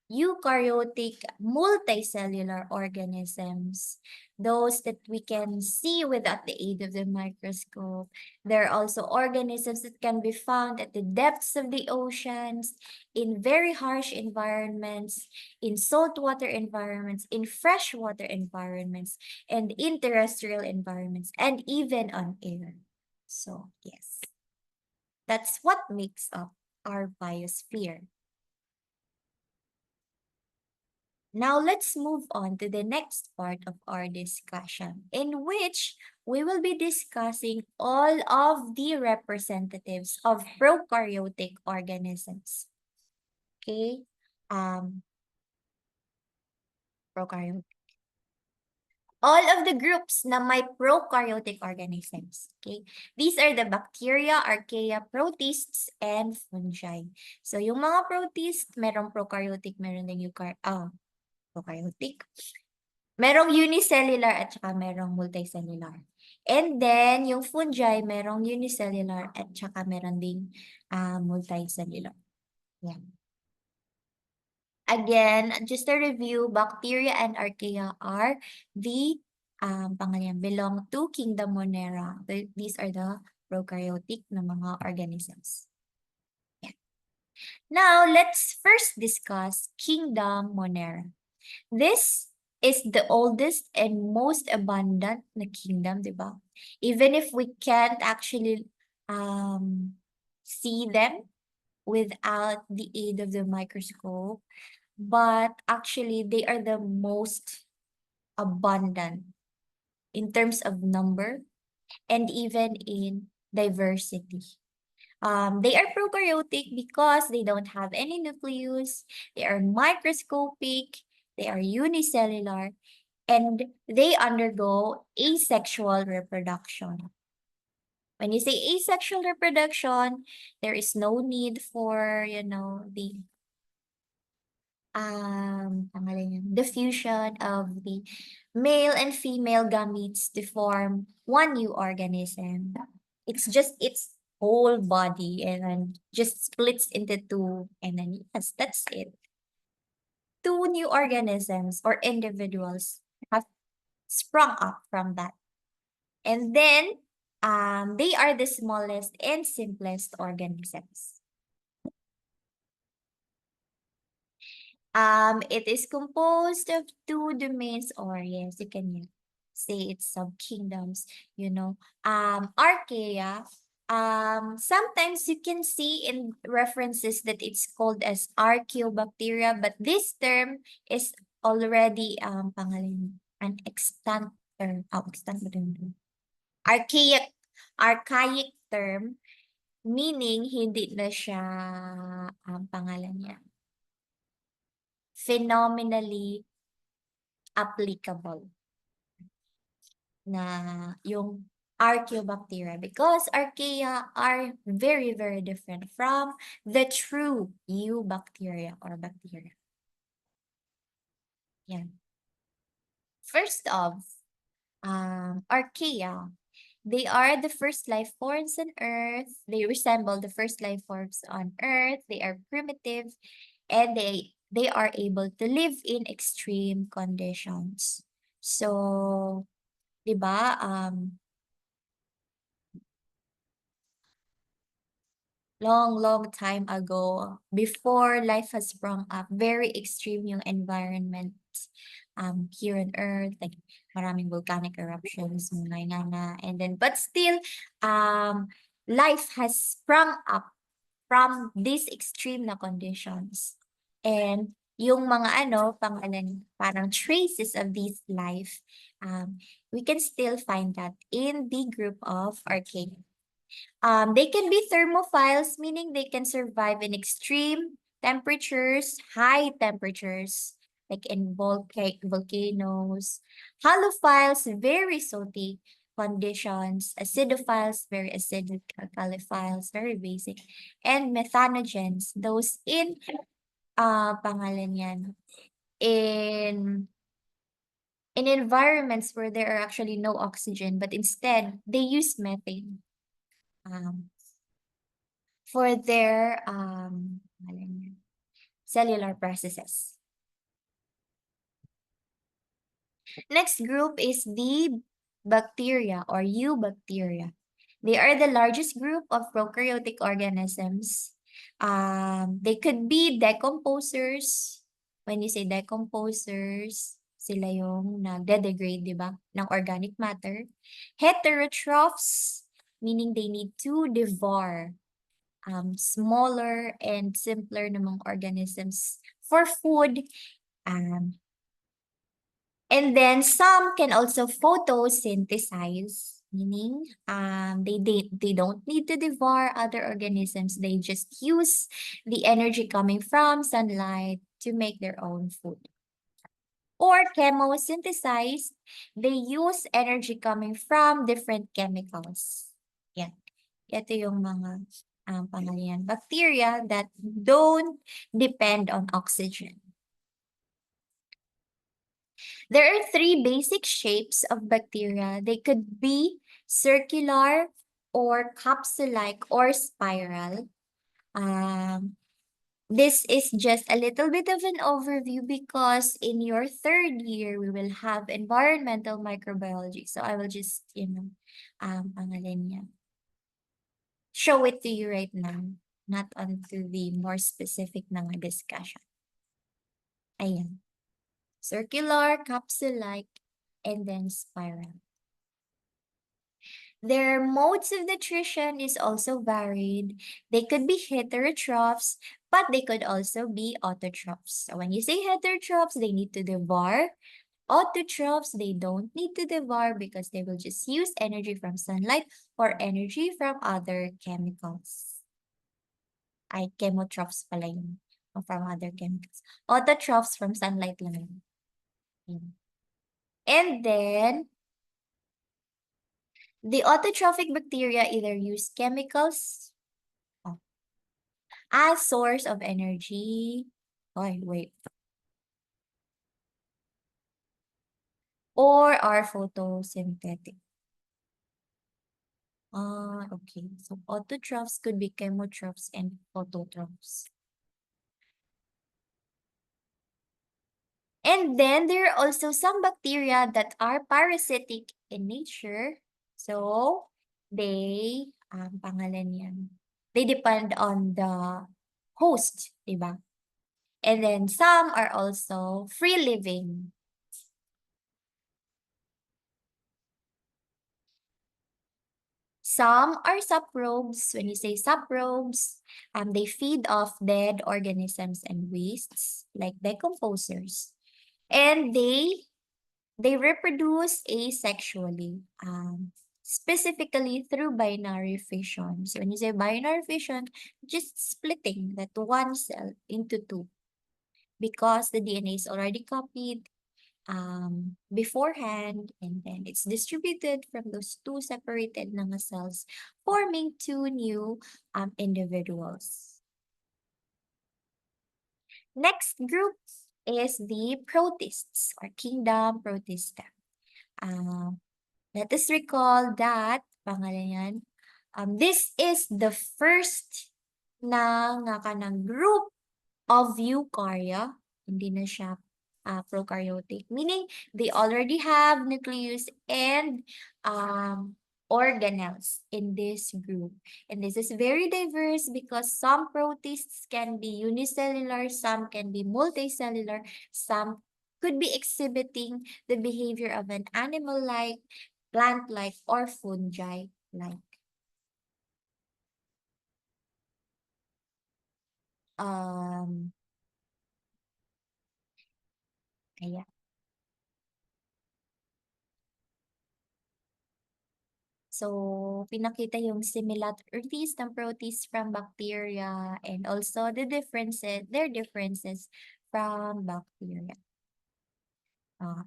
eukaryotic multicellular organisms, those that we can see without the aid of the microscope. There are also organisms that can be found at the depths of the oceans, in very harsh environments, in saltwater environments, in freshwater environments, and in terrestrial environments, and even on air. So, yes, that's what makes up our biosphere. Now let's move on to the next part of our discussion, in which we will be discussing all of the representatives of prokaryotic organisms. Okay? Um, prokaryotic. All of the groups na may prokaryotic organisms. Okay? These are the bacteria, archaea, protists, and fungi. So yung mga protists, merong prokaryotic, meron din prokaryotic. Merong unicellular at saka merong multicellular. And then, yung fungi, merong unicellular at saka meron ding multicellular. Yan. Again, just a review, bacteria and archaea are the belong to kingdom Monera. These are the prokaryotic na mga organisms. Yan. Now, let's first discuss kingdom Monera. This is the oldest and most abundant na kingdom, di ba? Even if we can't actually see them without the aid of the microscope, but actually they are the most abundant in terms of number and even in diversity. They are prokaryotic because they don't have any nucleus, they are microscopic, they are unicellular, and they undergo asexual reproduction. When you say asexual reproduction, there is no need for, the diffusion of the male and female gametes to form one new organism. It's just its whole body and then just splits into two, and then yes, that's it. Two new organisms or individuals have sprung up from that. And then they are the smallest and simplest organisms. It is composed of two domains, or yes, you can say it's subkingdoms, Archaea. Sometimes you can see in references that it's called as archaeobacteria, but this term is already an extant term. Oh, extant ba din? Archaic term, meaning hindi na siya pangalan niya phenomenally applicable na yung Archaeobacteria, because Archaea are very, very different from the true eubacteria or bacteria. Yan. First off, Archaea, they are the first life forms on Earth. They resemble the first life forms on Earth. They are primitive, and they they are able to live in extreme conditions. So, 'di ba, long time ago, before life has sprung up, very extreme yung environments here on Earth, like maraming volcanic eruptions, mga nga, and then, but still, life has sprung up from these extreme na conditions. And yung mga parang traces of this life, we can still find that in the group of Archaea. They can be thermophiles, meaning they can survive in extreme temperatures, high temperatures, like in volcanoes. Halophiles, very salty conditions. Acidophiles, very acidic. Alkaliphiles, very basic. And methanogens, those in, pangalan yan, in environments where there are actually no oxygen, but instead, they use methane. For their cellular processes. Next group is the bacteria or eubacteria. They are the largest group of prokaryotic organisms. They could be decomposers. When you say decomposers, sila yung nagde-degrade, di ba, ng organic matter. Heterotrophs, meaning they need to devour smaller and simpler namang organisms for food. And then some can also photosynthesize, meaning they don't need to devour other organisms. They just use the energy coming from sunlight to make their own food. Or chemosynthesize, they use energy coming from different chemicals. Yan. Ito yung mga pangalan, bacteria that don't depend on oxygen. There are three basic shapes of bacteria. They could be circular or capsule-like or spiral. This is just a little bit of an overview because in your third year, we will have environmental microbiology. So I will just, pangalan niya, show it to you right now, not onto the more specific na discussion. Ayan. Circular, capsule-like, and then spiral. Their modes of nutrition is also varied. They could be heterotrophs, but they could also be autotrophs. So when you say heterotrophs, they need to devour. Autotrophs, they don't need to devour because they will just use energy from sunlight or energy from other chemicals. Ay, chemotrophs pala yun. Or from other chemicals. Autotrophs from sunlight lang. And then, the autotrophic bacteria either use chemicals as source of energy. Wait. Or are photosynthetic. Okay. So autotrophs could be chemotrophs and phototrophs. And then there are also some bacteria that are parasitic in nature. So they, pangalan yan, they depend on the host, diba? And then some are also free living. Some are saprobes. When you say saprobes, they feed off dead organisms and wastes, like decomposers. And they reproduce asexually, specifically through binary fission. So when you say binary fission, just splitting that one cell into two because the DNA is already copied beforehand, and then it's distributed from those two separated mga cells, forming two new individuals. Next group is the protists or kingdom Protista. Let us recall that, pangalan yan, this is the first na kanang group of eukarya, hindi na siya prokaryotic, meaning they already have nucleus and organelles in this group. And this is very diverse because some protists can be unicellular, some can be multicellular, some could be exhibiting the behavior of an animal-like, plant-like, or fungi-like. Ayan. So, pinakita yung similarities ng protists from bacteria and also their differences from bacteria.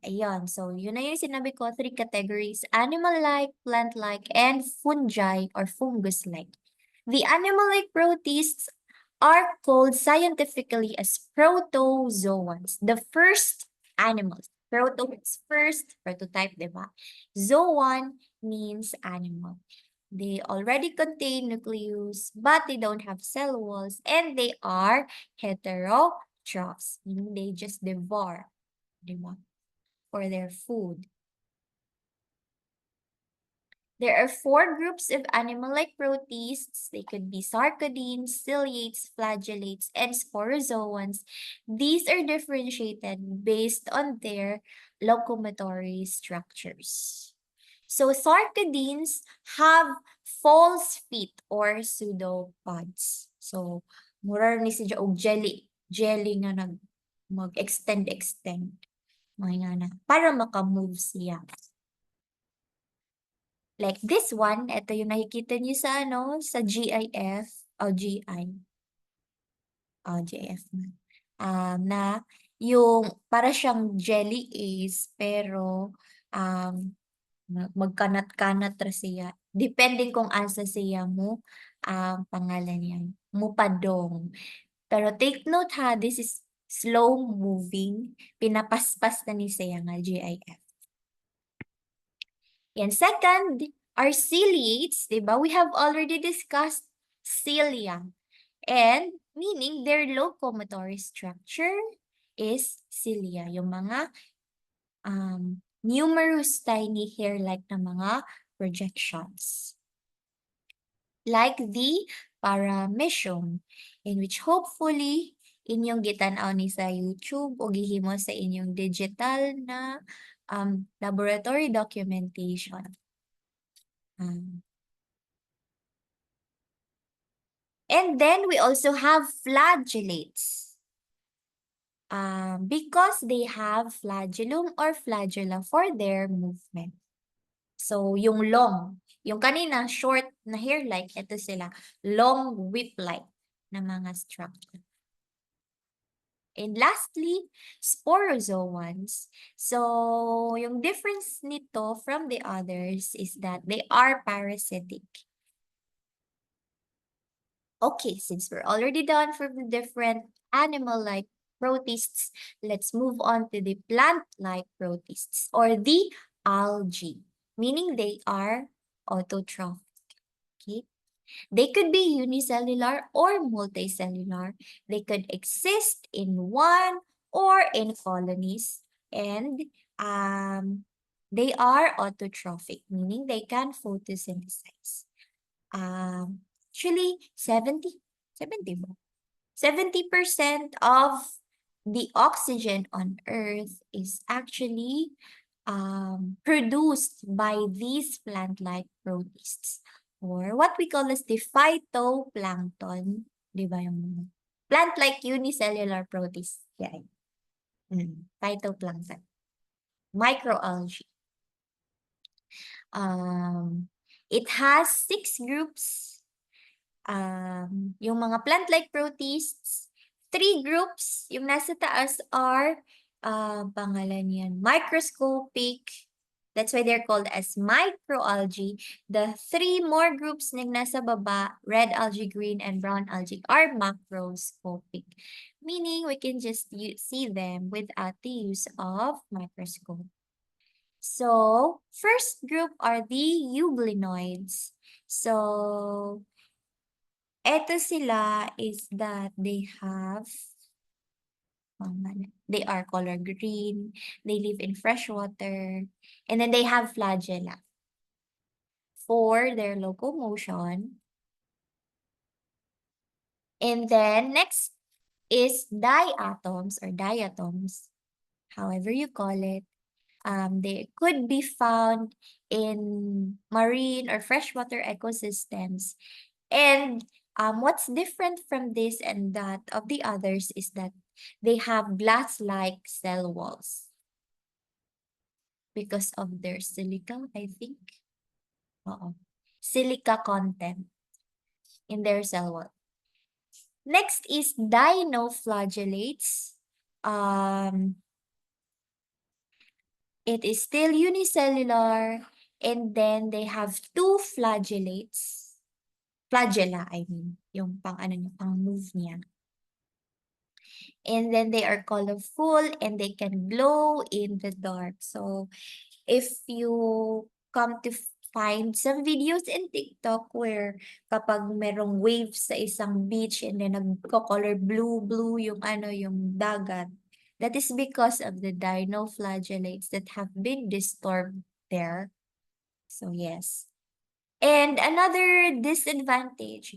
Ayun. So, yun na yung sinabi ko, 3 categories: animal-like, plant-like, and fungi or fungus-like. The animal-like protists are called scientifically as protozoans, the first animals. Proto means first, prototype, diba? Zoan means animal. They already contain nucleus, but they don't have cell walls, and they are heterotrophs, meaning they just devour, diba? For their food. There are 4 groups of animal-like protists. They could be sarcodines, ciliates, flagellates, and sporozoans. These are differentiated based on their locomotory structures. So sarcodines have false feet or pseudopods. So mura ni siya og jelly nga mag-extend. Mga na, para makamove siya. Like this one, ito yung nakikita niyo sa sa GIF o GIF na. Na yung para siyang jelly is pero magkanat-kanat ra siya. Depending kung asa siya mo pangalan niyan. Mupadong. Pero take note ha, this is slow moving. Pinapaspas na ni siya nga GIF. And second are ciliates, diba? We have already discussed cilia. And meaning their locomotory structure is cilia. Yung mga numerous tiny hair-like na mga projections. Like the paramecium, in which hopefully inyong gitanaw ni sa YouTube o gihimo sa inyong digital na laboratory documentation. And then we also have flagellates. Because they have flagellum or flagella for their movement. So, yung long, yung kanina short na hair-like, ito sila, long whip-like na mga structure. And lastly, sporozoans. So, yung difference nito from the others is that they are parasitic. Okay, since we're already done for the different animal-like protists, let's move on to the plant-like protists or the algae, meaning they are autotrophic. Okay? They could be unicellular or multicellular. They could exist in one or in colonies, and they are autotrophic, meaning they can photosynthesize. Actually, 70% of the oxygen on Earth is actually produced by these plant-like protists, or what we call as the phytoplankton, di ba yung mga plant-like unicellular protists, yan. Phytoplankton, microalgae. It has 6 groups. Yung mga plant-like protists, 3 groups, yung nasa taas are, pangalan yan, microscopic. That's why they're called as microalgae. The 3 more groups na nasa baba, red algae, green, and brown algae, are macroscopic. Meaning, we can just see them without the use of microscope. So, first group are the euglenoids. So, eto sila is that they have They are color green. They live in fresh water. And then they have flagella for their locomotion. And then next is diatoms or diatoms, however you call it. They could be found in marine or freshwater ecosystems. And what's different from this and that of the others is that they have glass-like cell walls because of their silica, I think. Oo. Silica content in their cell wall. Next is dinoflagellates. Um, it is still unicellular, and then they have two flagellates. Flagella, I mean, yung pang ano niya, pang move niya. And then they are colorful and they can glow in the dark. So if you come to find some videos in TikTok where kapag merong waves sa isang beach and then nagko-color blue yung ano, yung dagat, that is because of the dinoflagellates that have been disturbed there. So yes. And another disadvantage,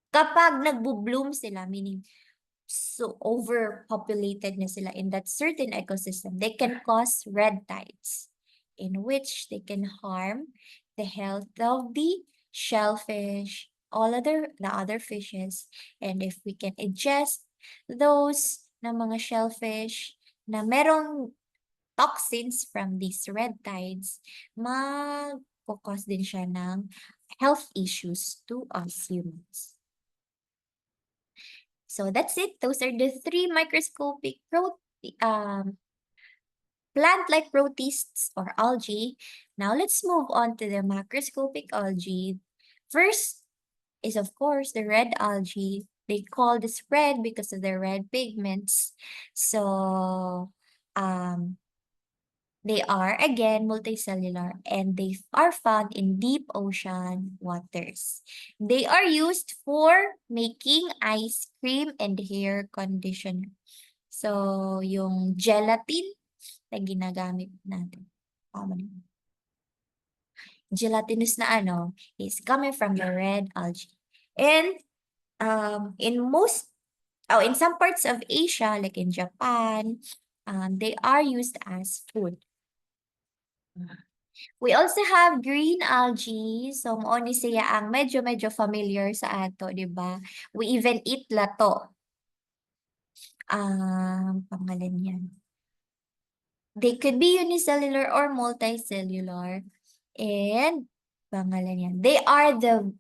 kapag nagbo-bloom sila, meaning so overpopulated na sila in that certain ecosystem, they can cause red tides in which they can harm the health of the shellfish, the other fishes. And if we can ingest those na mga shellfish na merong toxins from these red tides, mag-cause din siya ng health issues to us humans. So that's it. Those are the three microscopic plant-like protists or algae. Now let's move on to the macroscopic algae. First is of course the red algae. They call this red because of the red pigments. So they are again multicellular and they are found in deep ocean waters. They are used for making ice cream and hair conditioner. So, yung gelatin na ginagamit natin. Gelatinous na ano is coming from the red algae. And in some parts of Asia, like in Japan, they are used as food. We also have green algae. So, mao ni siya ang medyo familiar sa ato, di ba? We even eat lato. Pangalan yan. They could be unicellular or multicellular. And, pangalan yan. They are the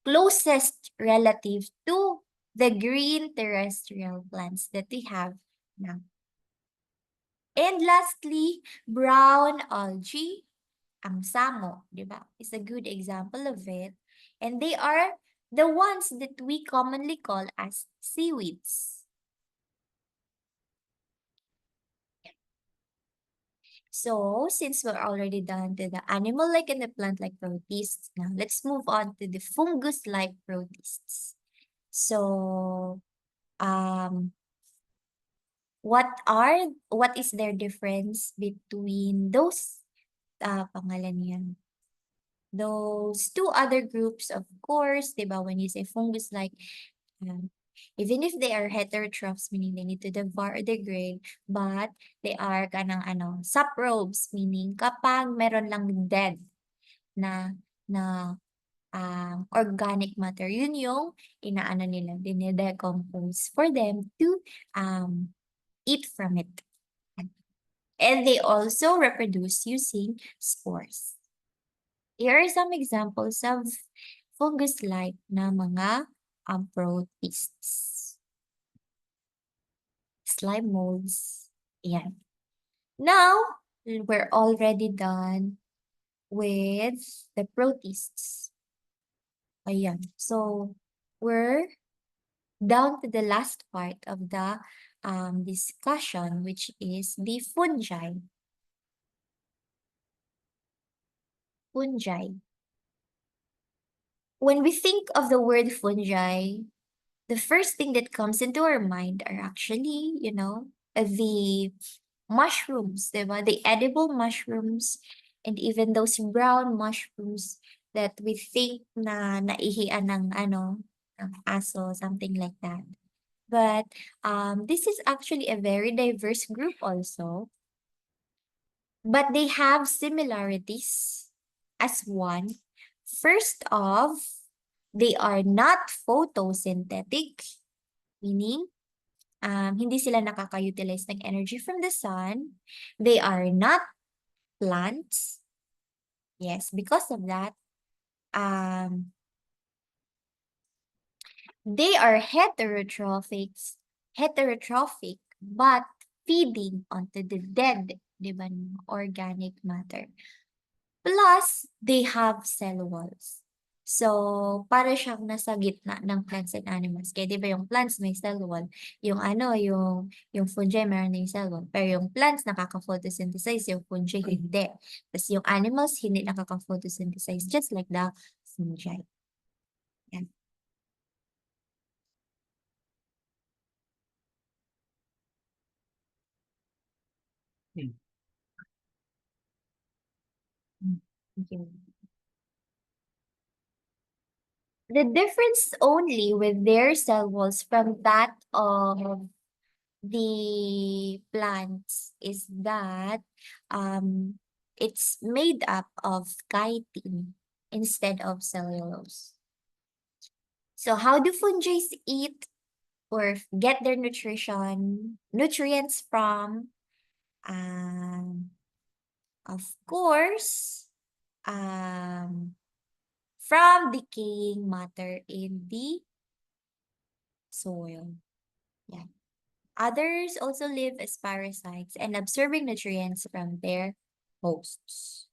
closest relative to the green terrestrial plants that we have now. And lastly, brown algae, ang samo, di ba? Is a good example of it. And they are the ones that we commonly call as seaweeds. So, since we're already done to the animal-like and the plant-like protists, now let's move on to the fungus-like protists. So, what is their difference between those, pangalan niyan, those two other groups, of course, diba, when you say fungus-like, even if they are heterotrophs, meaning they need to devour or degrade, but they are kanang saprobes, meaning kapag meron lang dead na organic matter, yun yung inaano nila, dine-decompose for them to eat from it. And they also reproduce using spores. Here are some examples of fungus-like na mga protists. Slime molds. Yan. Now, we're already done with the protists. Ayan. So, we're down to the last part of the discussion, which is the fungi. Fungi. When we think of the word fungi, the first thing that comes into our mind are actually, the mushrooms, diba? The edible mushrooms, and even those brown mushrooms that we think na naihian ng aso, something like that. But this is actually a very diverse group also, but they have similarities as one. First off, they are not photosynthetic, meaning hindi sila nakaka-utilize ng energy from the sun. They are not plants. Yes, because of that, they are heterotrophic, but feeding onto the dead, di ba, organic matter. Plus, they have cell walls. So, para siyang nasa gitna ng plants and animals. Kaya di ba yung plants may cell wall, yung fungi meron din cell wall. Pero yung plants nakaka-photosynthesize, yung fungi hindi. Tapos yung animals hindi nakaka-photosynthesize, just like the fungi. Yan. Okay. The difference only with their cell walls from that of the plants is that it's made up of chitin instead of cellulose. So how do fungi eat or get their nutrients from? Of course, from decaying matter in the soil. Yeah. Others also live as parasites and absorbing nutrients from their hosts.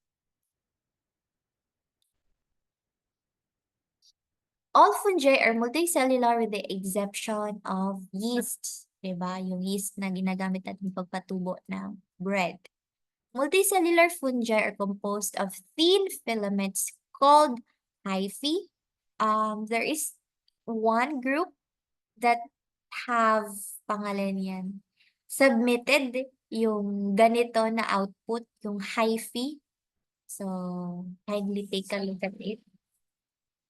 All fungi are multicellular with the exception of yeast. Diba? Yung yeast na ginagamit natin pagpatubo ng bread. Multicellular fungi are composed of thin filaments called hyphae. There is one group that have pangalan yan. Submitted yung ganito na output, yung hyphae. So, kindly take a look at it.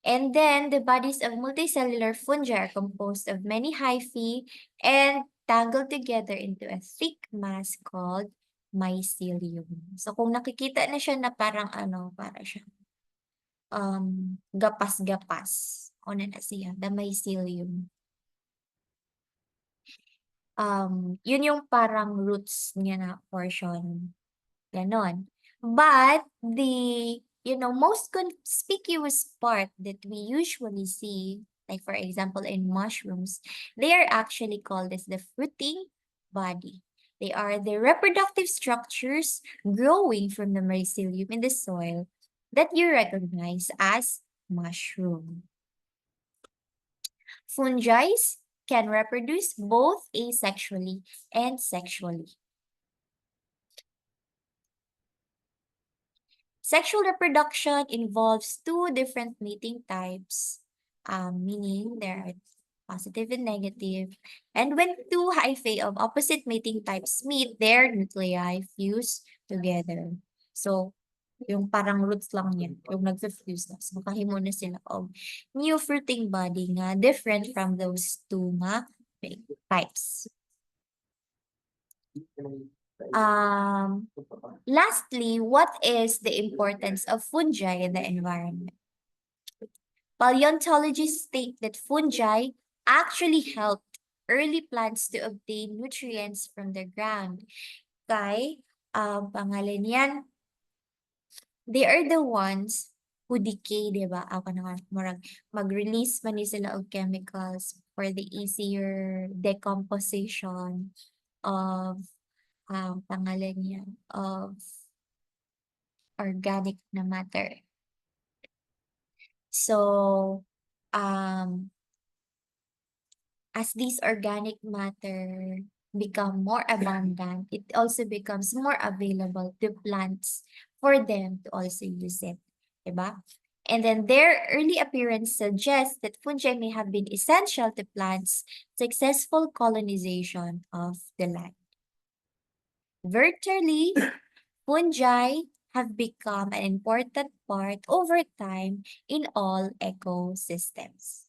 And then, the bodies of multicellular fungi are composed of many hyphae and tangled together into a thick mass called mycelium. So, kung nakikita na siya na parang para siya gapas-gapas. O na siya, the mycelium. Yun yung parang roots niya na portion. Ganon. But the, most conspicuous part that we usually see, like for example in mushrooms, they are actually called as the fruiting body. They are the reproductive structures growing from the mycelium in the soil that you recognize as mushroom. Fungi can reproduce both asexually and sexually. Sexual reproduction involves two different mating types, meaning there are positive and negative. And when two hyphae of opposite mating types meet, their nuclei fuse together. So, yung parang roots lang yan, yung nag-fuse na. So, makahimo na sila of new fruiting body nga, different from those two nga types. Lastly, what is the importance of fungi in the environment? Paleontologists state that fungi actually helped early plants to obtain nutrients from the ground. Kay, pangalan yan, they are the ones who decay, di ba? Ako na mag-release man sila of chemicals for the easier decomposition of pangalan yan, of organic na matter. So, as these organic matter become more abundant, it also becomes more available to plants for them to also use it. Diba? And then their early appearance suggests that fungi may have been essential to plants' successful colonization of the land. Virtually, fungi have become an important part over time in all ecosystems.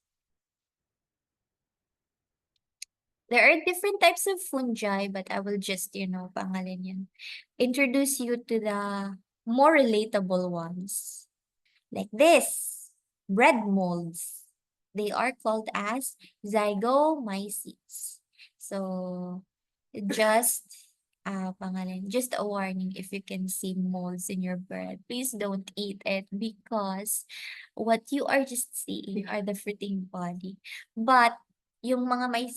There are different types of fungi, but I will just, pangalan yan, introduce you to the more relatable ones. Like this, bread molds. They are called as zygomycetes. So, just, just a warning, if you can see molds in your bread, please don't eat it because what you are just seeing are the fruiting body. But, yung mga may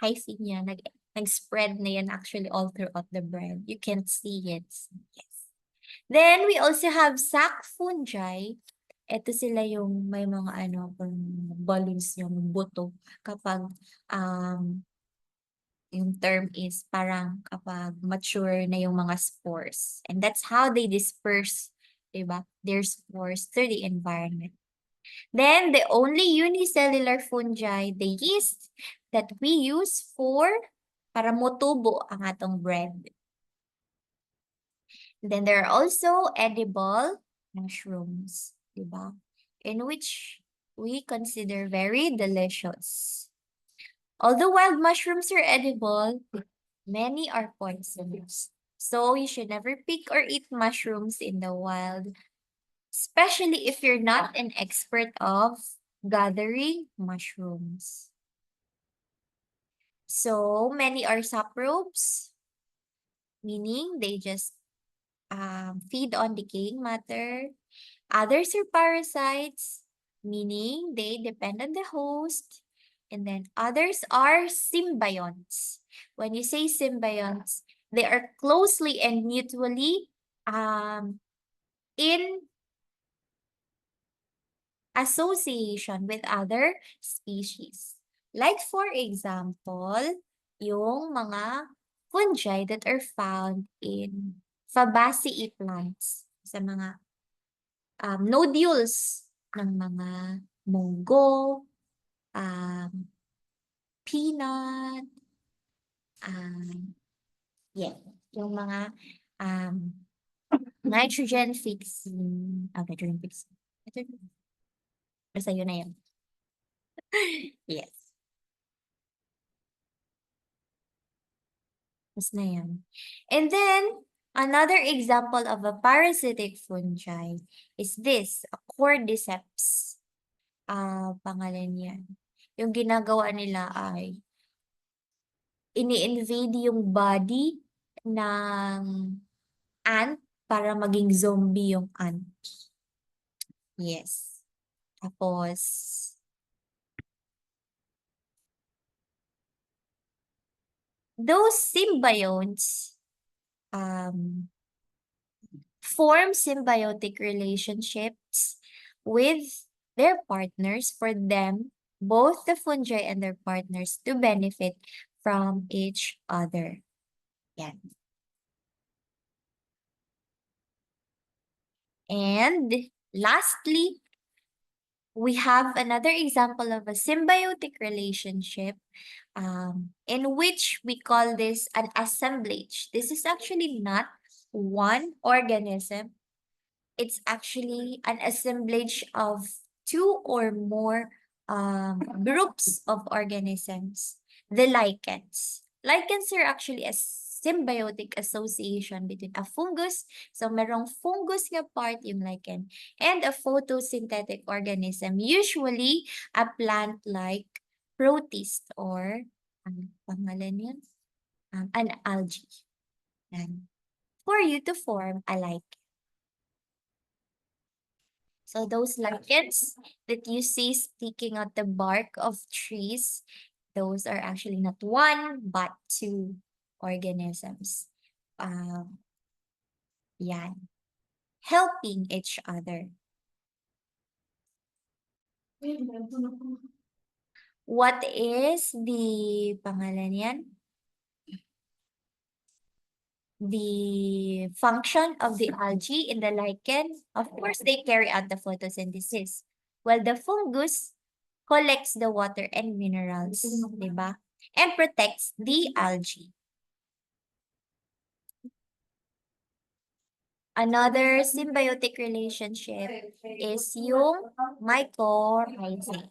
hyphae niya, nag-spread na yan actually all throughout the bread. You can't see it. Yes. Then, we also have sac fungi. Ito sila yung may mga balloons yung buto kapag yung term is parang kapag mature na yung mga spores. And that's how they disperse, diba? Their spores through the environment. Then, the only unicellular fungi, the yeast, that we use para motubo ang atong bread. Then, there are also edible mushrooms, diba? In which we consider very delicious. Although wild mushrooms are edible, many are poisonous. So, you should never pick or eat mushrooms in the wild, especially if you're not an expert of gathering mushrooms. So, many are saprobes, meaning they just feed on decaying matter. Others are parasites, meaning they depend on the host. And then others are symbionts. When you say symbionts, they are closely and mutually in association with other species. Like for example, yung mga fungi that are found in Fabaceae plants, sa mga nodules ng mga munggo, peanut, yeah, yung mga nitrogen fixing, nitrogen fixing. Basta yun na yun. Yes. Basta na yan. And then, another example of a parasitic fungi is this, a cordyceps. Pangalan yan. Yung ginagawa nila ay ini-invade yung body ng ant para maging zombie yung ant. Yes. Tapos, those symbionts form symbiotic relationships with their partners for them, both the fungi and their partners, to benefit from each other. Yan. And lastly, we have another example of a symbiotic relationship in which we call this an assemblage. This is actually not one organism. It's actually an assemblage of two or more groups of organisms, the lichens. Lichens are actually a symbiotic association between a fungus, so merong fungus nga part yung lichen, and a photosynthetic organism, usually a plant like Protista or pangalan yun? An algae. Yan. For you to form a lichen. So those lichens that you see sticking out the bark of trees, those are actually not one, but two organisms. Yan. Helping each other. What is the pangalan yan? the function of the algae in the lichen. Of course, they carry out the photosynthesis, while the fungus collects the water and minerals, diba? And protects the algae. Another symbiotic relationship is yung mycorrhizae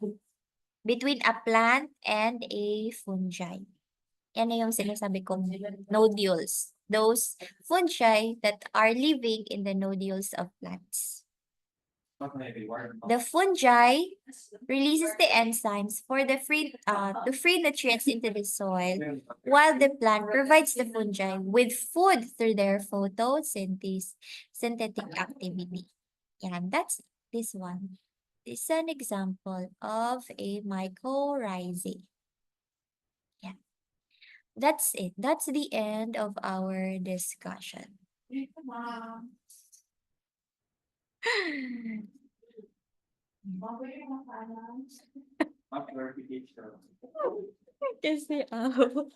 between a plant and a fungi. Yan na yung sinasabi kong nodules. Those fungi that are living in the nodules of plants. The fungi releases the enzymes for the to free nutrients into the soil, while the plant provides the fungi with food through their synthetic activity. Yeah, that's this one. This is an example of a mycorrhizae. Yeah, that's it. That's the end of our discussion. Kasi, oo.